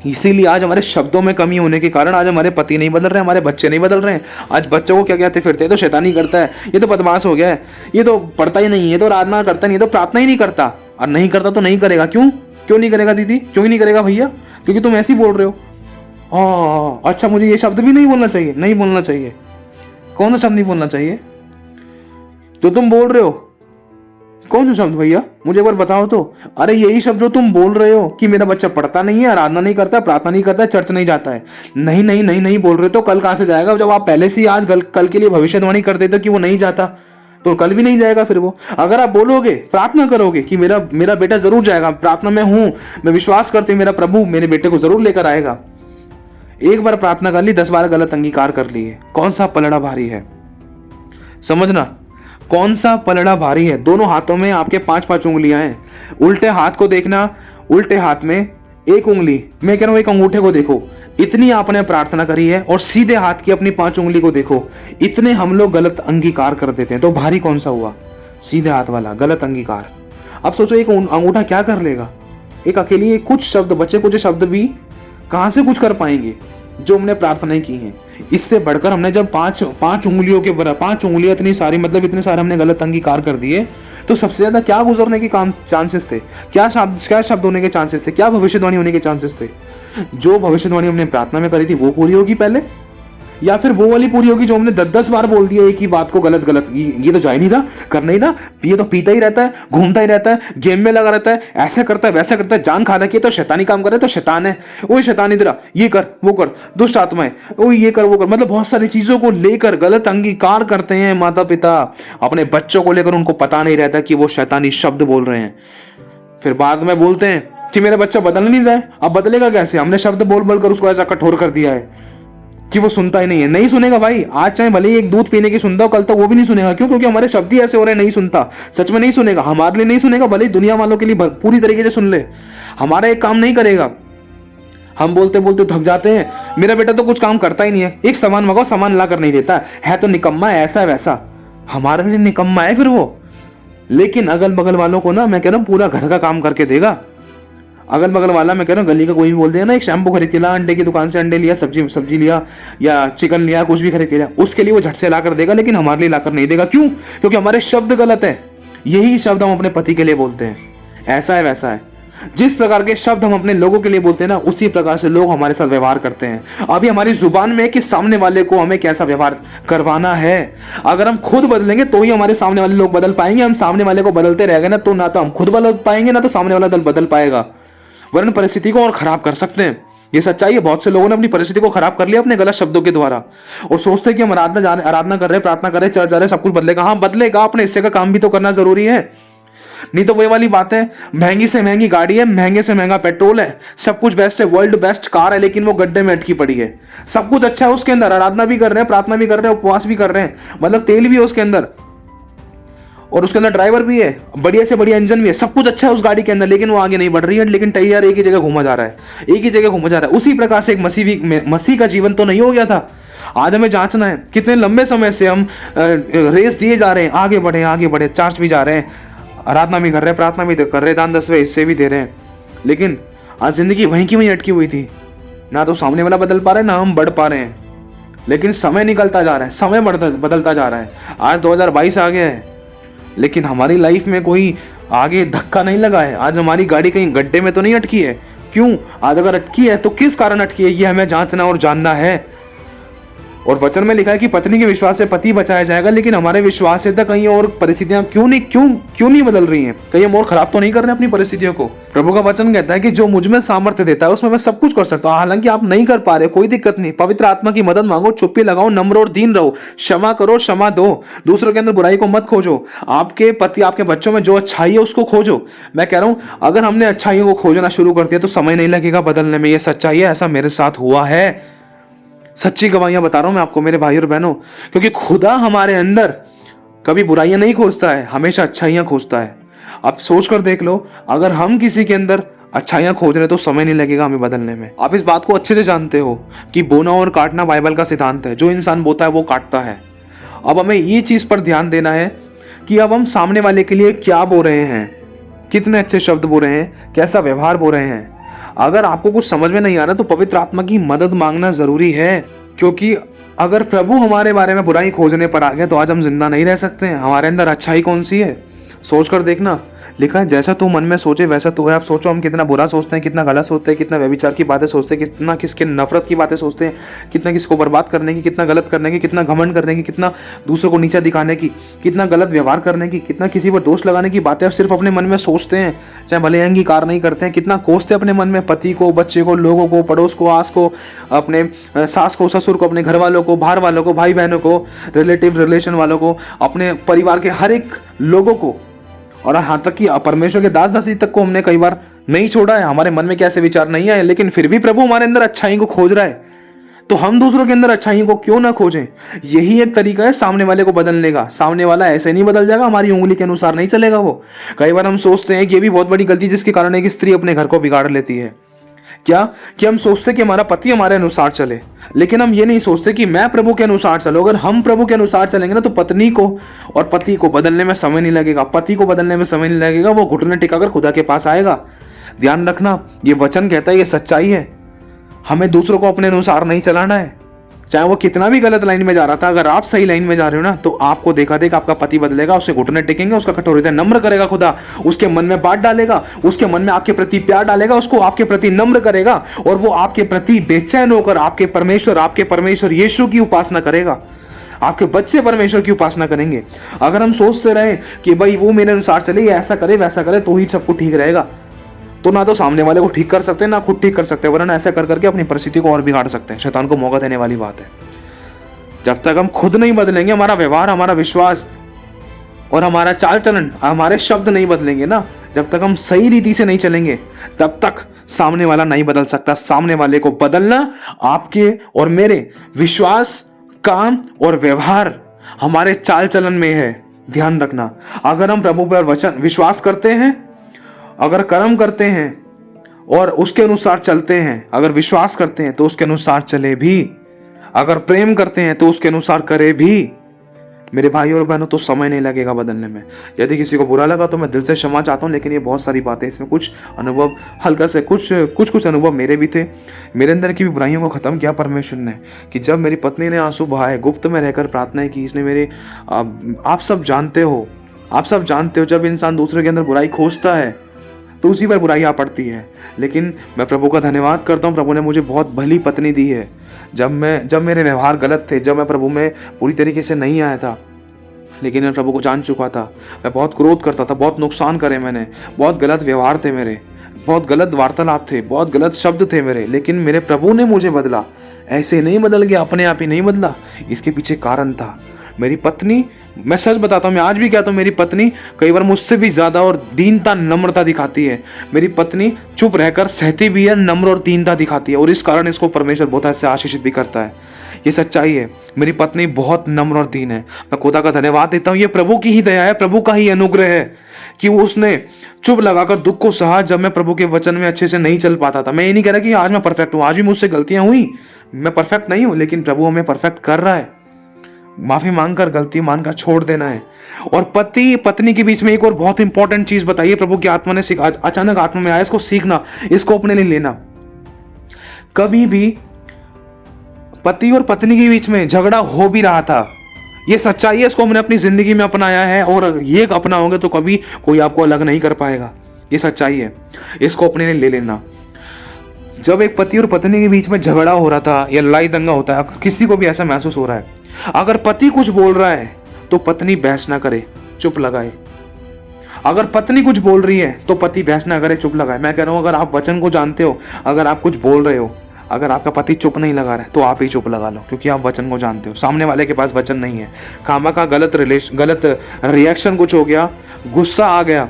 इसीलिए आज हमारे शब्दों में कमी होने के कारण आज हमारे पति नहीं बदल रहे, हमारे बच्चे नहीं बदल रहे हैं। आज बच्चों को क्या कहते फिरते हैं, तो शैतानी करता है, ये तो बदमाश हो गया है, ये तो पढ़ता ही नहीं है, ये तो आराधना करता नहीं, ये तो प्रार्थना ही नहीं करता। और नहीं करता तो नहीं करेगा। क्यों नहीं करेगा दीदी, क्यों नहीं करेगा भैया? क्योंकि तुम ऐसे ही बोल रहे हो। अच्छा, मुझे ये शब्द भी नहीं बोलना चाहिए? नहीं बोलना चाहिए। कौन सा शब्द नहीं बोलना चाहिए जो तुम बोल रहे हो? कौन सा शब्द भैया, मुझे एक बार बताओ तो। अरे यही शब्द जो तुम बोल रहे हो कि मेरा बच्चा पढ़ता नहीं है, आराधना नहीं करता, प्रार्थना नहीं करता, चर्च नहीं जाता है। नहीं नहीं नहीं नहीं बोल रहे तो कल कहां से जाएगा? जब आप पहले से ही आज कल के लिए भविष्यवाणी कर देते कि वो नहीं जाता, तो कल भी नहीं जाएगा फिर वो। अगर आप बोलोगे, प्रार्थना करोगे कि मेरा बेटा जरूर जाएगा, प्रार्थना में हूं, मैं विश्वास करती हूं मेरा प्रभु मेरे बेटे को जरूर लेकर आएगा। एक बार प्रार्थना कर ली, 10 बार गलत अंगीकार कर लिए, कौन सा पलड़ा भारी है? समझना, कौन सा पलड़ा भारी है? दोनों हाथों में आपके 5-5 उंगलियां हैं। उल्टे हाथ को देखना, उल्टे हाथ में एक उंगली, मैं कह रहा हूं एक अंगूठे को देखो, इतनी आपने प्रार्थना करी है, और सीधे हाथ की अपनी 5 उंगली को देखो, इतने हम लोग गलत अंगीकार कर देते हैं। तो भारी कौन सा हुआ? सीधे हाथ वाला गलत अंगीकार। अब सोचो एक अंगूठा क्या कर लेगा? एक अकेली कुछ शब्द, बच्चे कुछ शब्द भी कहां से कुछ कर पाएंगे जो हमने प्रार्थनाएं की हैं। इससे बढ़कर हमने जब 5 उंगलियों के बराबर, 5 उंगलियां इतनी सारी, मतलब इतने सारे हमने गलत अंगीकार कर दिए, तो सबसे ज्यादा क्या गुजरने के चांसेस थे? क्या शब्द होने के चांसेस थे? क्या भविष्यवाणी होने के चांसेस थे? जो भविष्यवाणी हमने प्रार्थना में करी थी वो पूरी होगी पहले, या फिर वो वाली पूरी होगी जो हमने 10-10 बार बोल दिया एक ही बात को गलत गलत, ये तो जा ही नहीं था, करना ही ना, ये तो पीता ही रहता है, घूमता ही रहता है, गेम में लगा रहता है, ऐसा करता है वैसा करता है, जान खा रखी है, तो शैतानी काम कर रहा है, तो शैतान है, वो शैतान इधर ये कर वो कर, दुष्ट आत्माएं, वो ये कर वो कर, मतलब बहुत सारी चीजों को लेकर गलत अंगीकार करते हैं माता पिता अपने बच्चों को लेकर। उनको पता नहीं रहता कि वो शैतानी शब्द बोल रहे हैं। फिर बाद में बोलते हैं कि मेरा बच्चा बदल नहीं रहा है। अब बदलेगा कैसे? हमने शब्द बोल बोल कर उसको ऐसा कठोर कर दिया है कि वो सुनता ही नहीं है। नहीं सुनेगा भाई, आज चाहे भले ही एक दूध पीने की सुनता हो, कल तक वो भी नहीं सुनेगा। क्यों? क्योंकि हमारे शब्द ही ऐसे हो रहे हैं, नहीं सुनता। सच में नहीं सुनेगा, हमारे लिए नहीं सुनेगा, भले ही दुनिया वालों के लिए पूरी तरीके से सुन ले, हमारा एक काम नहीं करेगा। हम बोलते बोलते थक जाते हैं, मेरा बेटा तो कुछ काम करता ही नहीं है, एक सामान मंगाओ सामान ला कर नहीं देता है तो निकम्मा है, ऐसा वैसा। हमारे लिए निकम्मा है फिर वो। लेकिन अगल बगल वालों को ना, मैं कह रहा हूँ पूरा घर का काम करके देगा। अगल बगल वाला, मैं कह रहा हूँ गली का कोई भी बोल देगा ना, एक शैम्पू खरीद के ला, अंडे की दुकान से अंडे लिया, सब्जी लिया या चिकन लिया, कुछ भी खरीद के लिया, उसके लिए वो झट से ला कर देगा, लेकिन हमारे लिए ला कर नहीं देगा। क्यों? क्योंकि हमारे शब्द गलत है। यही शब्द हम अपने पति के लिए बोलते हैं, ऐसा है वैसा है। जिस प्रकार के शब्द हम अपने लोगों के लिए बोलते हैं ना, उसी प्रकार से लोग हमारे साथ व्यवहार करते हैं। अभी हमारी जुबान में कि सामने वाले को हमें कैसा व्यवहार करवाना है। अगर हम खुद बदलेंगे तो ही हमारे सामने वाले लोग बदल पाएंगे। हम सामने वाले को बदलते रह गए ना, तो ना तो हम खुद बदल पाएंगे, ना तो सामने वाला दल बदल पाएगा, वरन परिस्थिति को और खराब कर सकते हैं। ये सच्चाई है। बहुत से लोगों ने अपनी परिस्थिति को खराब कर लिया अपने गलत शब्दों के द्वारा, और सोचते हैं कि हम आराधना कर रहे हैं, प्रार्थना कर रहे हैं, चर्च जा रहे हैं, सब कुछ बदलेगा। हाँ बदलेगा, अपने हिस्से का काम भी तो करना जरूरी है। नहीं तो वही वाली बात है, महंगी से महंगी गाड़ी है, महंगे से महंगा पेट्रोल है, सब कुछ बेस्ट है, वर्ल्ड बेस्ट कार है, लेकिन वो गड्ढे में अटकी पड़ी है। सब कुछ अच्छा है उसके अंदर, आराधना भी कर रहे हैं, प्रार्थना भी कर रहे हैं, उपवास भी कर रहे हैं, मतलब तेल भी है उसके अंदर, और उसके अंदर ड्राइवर भी है, बढ़िया से बढ़िया इंजन भी है, सब कुछ अच्छा है उस गाड़ी के अंदर, लेकिन वो आगे नहीं बढ़ रही है, लेकिन टायर एक ही जगह घूमा जा रहा है, एक ही जगह घूमा जा रहा है। उसी प्रकार से एक मसीह का जीवन तो नहीं हो गया था। आज हमें जांचना है, कितने लंबे समय से हम रेस दिए जा रहे हैं, आगे बढ़े, चर्च भी जा रहे हैं, आराधना भी कर रहे हैं, प्रार्थना भी कर रहे हैं, दान 10वें हिस्से भी दे रहे हैं, लेकिन आज जिंदगी वहीं की वहीं अटकी हुई थी। ना तो सामने वाला बदल पा रहे, ना हम बढ़ पा रहे हैं, लेकिन समय निकलता जा रहा है, समय बदलता जा रहा है। आज 2022 आ गया है, लेकिन हमारी लाइफ में कोई आगे धक्का नहीं लगा है। आज हमारी गाड़ी कहीं गड्ढे में तो नहीं अटकी है। क्यों? आज अगर अटकी है तो किस कारण अटकी है, ये हमें जांचना और जानना है। और वचन में लिखा है कि पत्नी के विश्वास से पति बचाया जाएगा, लेकिन हमारे विश्वास से कहीं और परिस्थितियां क्यों नहीं बदल रही हैं? कहीं हम और खराब तो नहीं कर रहे अपनी परिस्थितियों को? प्रभु का वचन कहता है कि जो मुझ में सामर्थ्य देता है उसमें मैं सब कुछ कर सकता हूँ। हालांकि आप नहीं कर पा रहे, कोई दिक्कत नहीं, पवित्र आत्मा की मदद मांगो, चुप्पी लगाओ, नम्र और दीन रहो, क्षमा करो, क्षमा दो, दूसरों के अंदर बुराई को मत खोजो, आपके पति आपके बच्चों में जो अच्छाई है उसको खोजो। मैं कह रहा हूं, अगर हमने अच्छाइयों को खोजना शुरू कर दिया तो समय नहीं लगेगा बदलने में। ये सच्चाई है, ऐसा मेरे साथ हुआ है, सच्ची गवाहियां बता रहा हूं मैं आपको मेरे भाई और बहनों, क्योंकि खुदा हमारे अंदर कभी बुराइयां नहीं खोजता है, हमेशा अच्छाइयां खोजता है। आप सोच कर देख लो, अगर हम किसी के अंदर अच्छाइयां खोज रहे तो समय नहीं लगेगा हमें बदलने में। आप इस बात को अच्छे से जानते हो कि बोना और काटना बाइबल का सिद्धांत है, जो इंसान बोता है वो काटता है। अब हमें ये चीज पर ध्यान देना है कि अब हम सामने वाले के लिए क्या बोल रहे हैं, कितने अच्छे शब्द बोल रहे हैं, कैसा व्यवहार बोल रहे हैं। अगर आपको कुछ समझ में नहीं आ रहा तो पवित्र आत्मा की मदद मांगना जरूरी है, क्योंकि अगर प्रभु हमारे बारे में बुराई खोजने पर आ गए तो आज हम जिंदा नहीं रह सकते हैं। हमारे अंदर अच्छाई कौन सी है, सोच कर देखना। लिखा है जैसा तू मन में सोचे वैसा तू है। आप सोचो हम कितना बुरा सोचते हैं, कितना गलत सोचते हैं, कितना व्यभिचार की बातें सोचते हैं, कितना किसके नफरत की बातें सोचते हैं, कितना किसको बर्बाद करने की, कितना गलत करने की, कितना घमंड करने की, कितना दूसरों को नीचा दिखाने की, कितना गलत व्यवहार करने की, कितना किसी पर दोष लगाने की बातें सिर्फ अपने मन में सोचते हैं, चाहे भले अंगीकार नहीं करते हैं। कितना कोसते अपने मन में पति को, बच्चे को, लोगों को, पड़ोस को, आस को, अपने सास को, ससुर को, अपने घर वालों को, बाहर वालों को, भाई बहनों को, रिलेशन वालों को, अपने परिवार के हर एक लोगों को, और यहाँ तक कि परमेश्वर के दास दासी तक को हमने कई बार नहीं छोड़ा है। हमारे मन में कैसे विचार नहीं आए, लेकिन फिर भी प्रभु हमारे अंदर अच्छाई को खोज रहा है, तो हम दूसरों के अंदर अच्छाई को क्यों ना खोजें। यही एक तरीका है सामने वाले को बदलने का। सामने वाला ऐसे नहीं बदल जाएगा, हमारी उंगली के अनुसार नहीं चलेगा वो। कई बार हम सोचते हैं कि ये भी बहुत बड़ी गलती जिसके कारण एक स्त्री अपने घर को बिगाड़ लेती है, क्या कि हम सोचते कि हमारा पति हमारे अनुसार चले, लेकिन हम ये नहीं सोचते कि मैं प्रभु के अनुसार चलूं। अगर हम प्रभु के अनुसार चलेंगे ना तो पत्नी को और पति को बदलने में समय नहीं लगेगा, पति को बदलने में समय नहीं लगेगा, वो घुटने टिकाकर खुदा के पास आएगा। ध्यान रखना, ये वचन कहता है, ये सच्चाई है। हमें दूसरों को अपने अनुसार नहीं चलाना है, चाहे वो कितना भी गलत लाइन में जा रहा था। अगर आप सही लाइन में जा रहे हो ना तो आपको देखा देगा आपका पति बदलेगा, उसके घुटने टेकेंगे, उसका कठोर हृदय नम्र करेगा खुदा, उसके मन में बात डालेगा, उसके मन में आपके प्रति प्यार डालेगा, उसको आपके प्रति नम्र करेगा, और वो आपके प्रति बेचैन होकर आपके परमेश्वर यीशु की उपासना करेगा। आपके बच्चे परमेश्वर की उपासना करेंगे। अगर हम सोचते रहे कि भाई वो मेरे अनुसार चले, ये ऐसा करे वैसा करे तो ही सब कुछ ठीक रहेगा, तो ना तो सामने वाले को ठीक कर सकते हैं, ना खुद ठीक कर सकते हैं, वरना ऐसा कर करके अपनी परिस्थिति को और बिगाड़ सकते हैं। शैतान को मौका देने वाली बात है। जब तक हम खुद नहीं बदलेंगे, हमारा व्यवहार, हमारा विश्वास और हमारा चाल चलन, हमारे शब्द नहीं बदलेंगे ना, जब तक हम सही रीति से नहीं चलेंगे, तब तक सामने वाला नहीं बदल सकता। सामने वाले को बदलना आपके और मेरे विश्वास, काम और व्यवहार, हमारे चाल चलन में है। ध्यान रखना, अगर हम प्रभु पर वचन विश्वास करते हैं, अगर कर्म करते हैं और उसके अनुसार चलते हैं, अगर विश्वास करते हैं तो उसके अनुसार चले भी, अगर प्रेम करते हैं तो उसके अनुसार करे भी, मेरे भाई और बहनों, तो समय नहीं लगेगा बदलने में। यदि किसी को बुरा लगा तो मैं दिल से क्षमा चाहता हूँ, लेकिन ये बहुत सारी बातें, इसमें कुछ अनुभव हल्का से कुछ अनुभव मेरे भी थे। मेरे अंदर की भी बुराइयों को ख़त्म किया परमेश्वर ने, कि जब मेरी पत्नी ने आंसू बहाए, गुप्त में रहकर प्रार्थना की, इसने मेरे आप सब जानते हो, जब इंसान दूसरे के अंदर बुराई खोजता है तो उसी पर बुराई आ पड़ती है। लेकिन मैं प्रभु का धन्यवाद करता हूँ, प्रभु ने मुझे बहुत भली पत्नी दी है। जब मेरे व्यवहार गलत थे, जब मैं प्रभु में पूरी तरीके से नहीं आया था, लेकिन मैं प्रभु को जान चुका था। मैं बहुत क्रोध करता था, बहुत नुकसान करे मैंने, बहुत गलत व्यवहार थे मेरे, बहुत गलत वार्तालाप थे, बहुत गलत शब्द थे मेरे, लेकिन मेरे प्रभु ने मुझे बदला। ऐसे नहीं बदल गया, अपने आप ही नहीं बदला, इसके पीछे कारण था। मेरी पत्नी, मैं सच बताता हूँ, मैं आज भी कहता हूँ, मेरी पत्नी कई बार मुझसे भी ज़्यादा और दीनता नम्रता दिखाती है। मेरी पत्नी चुप रहकर सहती भी है, नम्र और दीनता दिखाती है, और इस कारण इसको परमेश्वर बहुत ऐसे आशीषित भी करता है। ये सच्चाई है। मेरी पत्नी बहुत नम्र और दीन है। मैं खुदा का धन्यवाद देता हूँ, ये प्रभु की ही दया है, प्रभु का ही अनुग्रह है कि उसने चुप लगाकर दुख को सहा जब मैं प्रभु के वचन में अच्छे से नहीं चल पाता था। मैं ये नहीं कह रहा कि आज मैं परफेक्ट हूँ, आज भी मुझसे गलतियां हुई, मैं परफेक्ट नहीं हूँ, लेकिन प्रभु हमें परफेक्ट कर रहा है। माफी मांगकर, गलती मानकर छोड़ देना है। और पति पत्नी के बीच में एक और बहुत इंपॉर्टेंट चीज बताइए, प्रभु की आत्मा ने अचानक आत्मा में आया, इसको सीखना, इसको अपने लिए लेना। कभी भी पति और पत्नी के बीच में झगड़ा हो भी रहा था, ये सच्चाई है, इसको हमने अपनी जिंदगी में अपनाया है, और ये अपनाओगे तो कभी कोई आपको अलग नहीं कर पाएगा। ये सच्चाई है, इसको अपने लिए ले लेना। जब एक पति और पत्नी के बीच में झगड़ा हो रहा था या लड़ाई दंगा होता है, किसी को भी ऐसा महसूस हो रहा है, अगर पति कुछ बोल रहा है तो पत्नी बहस ना करे, चुप लगाए। अगर पत्नी कुछ बोल रही है तो पति बहस ना करे, चुप लगाए। मैं कह रहा हूं, अगर आप वचन को जानते हो, अगर आप कुछ बोल रहे हो, अगर आपका पति चुप नहीं लगा रहा है तो आप ही चुप लगा लो, क्योंकि आप वचन को जानते हो। सामने वाले के पास वचन नहीं है, खामा का गलत रिएक्शन कुछ हो गया, गुस्सा आ गया,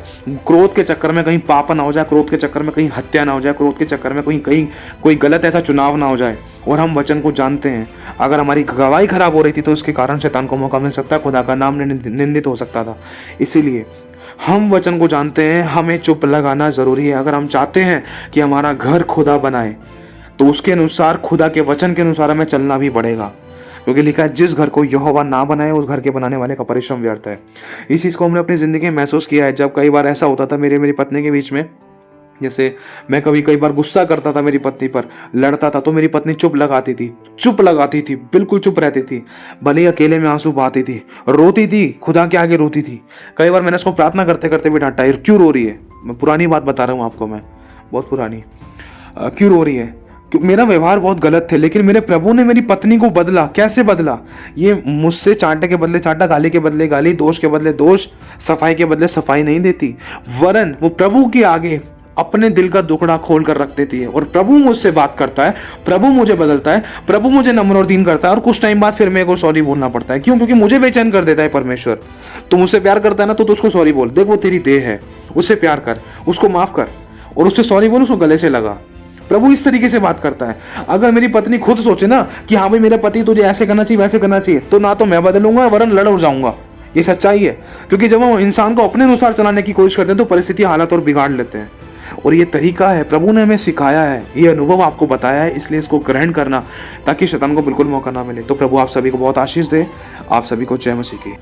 क्रोध के चक्कर में कहीं पाप ना हो जाए, क्रोध के चक्कर में कहीं हत्या ना हो जाए, क्रोध के चक्कर में कहीं कोई गलत ऐसा चुनाव ना हो जाए, और हम वचन को जानते हैं। अगर हमारी गवाही खराब हो रही थी तो उसके कारण शैतान को मौका मिल सकता है, खुदा का नाम निंदित हो सकता था। इसीलिए हम वचन को जानते हैं, हमें चुप लगाना जरूरी है। अगर हम चाहते हैं कि हमारा घर खुदा बनाए तो उसके अनुसार, खुदा के वचन के अनुसार हमें चलना भी पड़ेगा, क्योंकि लिखा है, जिस घर को यहोवा ना बनाए उस घर के बनाने वाले का परिश्रम व्यर्थ है। इस चीज़ को हमने अपनी ज़िंदगी में महसूस किया है। जब कई बार ऐसा होता था मेरी पत्नी के बीच में, जैसे मैं कई बार गुस्सा करता था मेरी पत्नी पर, लड़ता था, तो मेरी पत्नी चुप लगाती थी, बिल्कुल चुप रहती थी, भले ही अकेले में आंसू बहाती थी, रोती थी, खुदा के आगे रोती थी। कई बार मैंने उसको प्रार्थना करते करते भी डांटा, क्यों रो रही है? मैं पुरानी बात बता रहा हूँ आपको, मैं बहुत पुरानी, क्यों रो रही है? मेरा व्यवहार बहुत गलत थे, लेकिन मेरे प्रभु ने मेरी पत्नी को बदला। कैसे बदला? ये मुझसे चांटे के बदले चांटा, गाली के बदले गाली, दोष के बदले दोष, सफाई के बदले सफाई नहीं देती, वरन वो प्रभु के आगे अपने दिल का दुखड़ा खोल कर रख देती है। और प्रभु मुझसे बात करता है, प्रभु मुझे बदलता है, प्रभु मुझे नम्र और दीन करता है, और कुछ टाइम बाद फिर मेरे को सॉरी बोलना पड़ता है। क्यों? क्योंकि मुझे बेचैन कर देता है परमेश्वर। तो मुझसे प्यार करता है ना, तो उसको सॉरी बोल, देख वो तेरी देह है, उससे प्यार कर, उसको माफ कर, और उससे सॉरी बोल, उसको गले से लगा। प्रभु इस तरीके से बात करता है। अगर मेरी पत्नी खुद सोचे ना कि हाँ भाई मेरा पति तुझे ऐसे करना चाहिए, वैसे करना चाहिए, तो ना तो मैं बदलूंगा, वरन लड़ उड़ जाऊंगा। ये सच्चाई है, क्योंकि जब हम इंसान को अपने अनुसार चलाने की कोशिश करते हैं तो परिस्थिति, हालत और बिगाड़ लेते हैं। और ये तरीका है, प्रभु ने हमें सिखाया है, ये अनुभव आपको बताया है, इसलिए इसको ग्रहण करना, ताकि शैतान को बिल्कुल मौका ना मिले। तो प्रभु आप सभी को बहुत आशीष दे। आप सभी को जय मसीह की।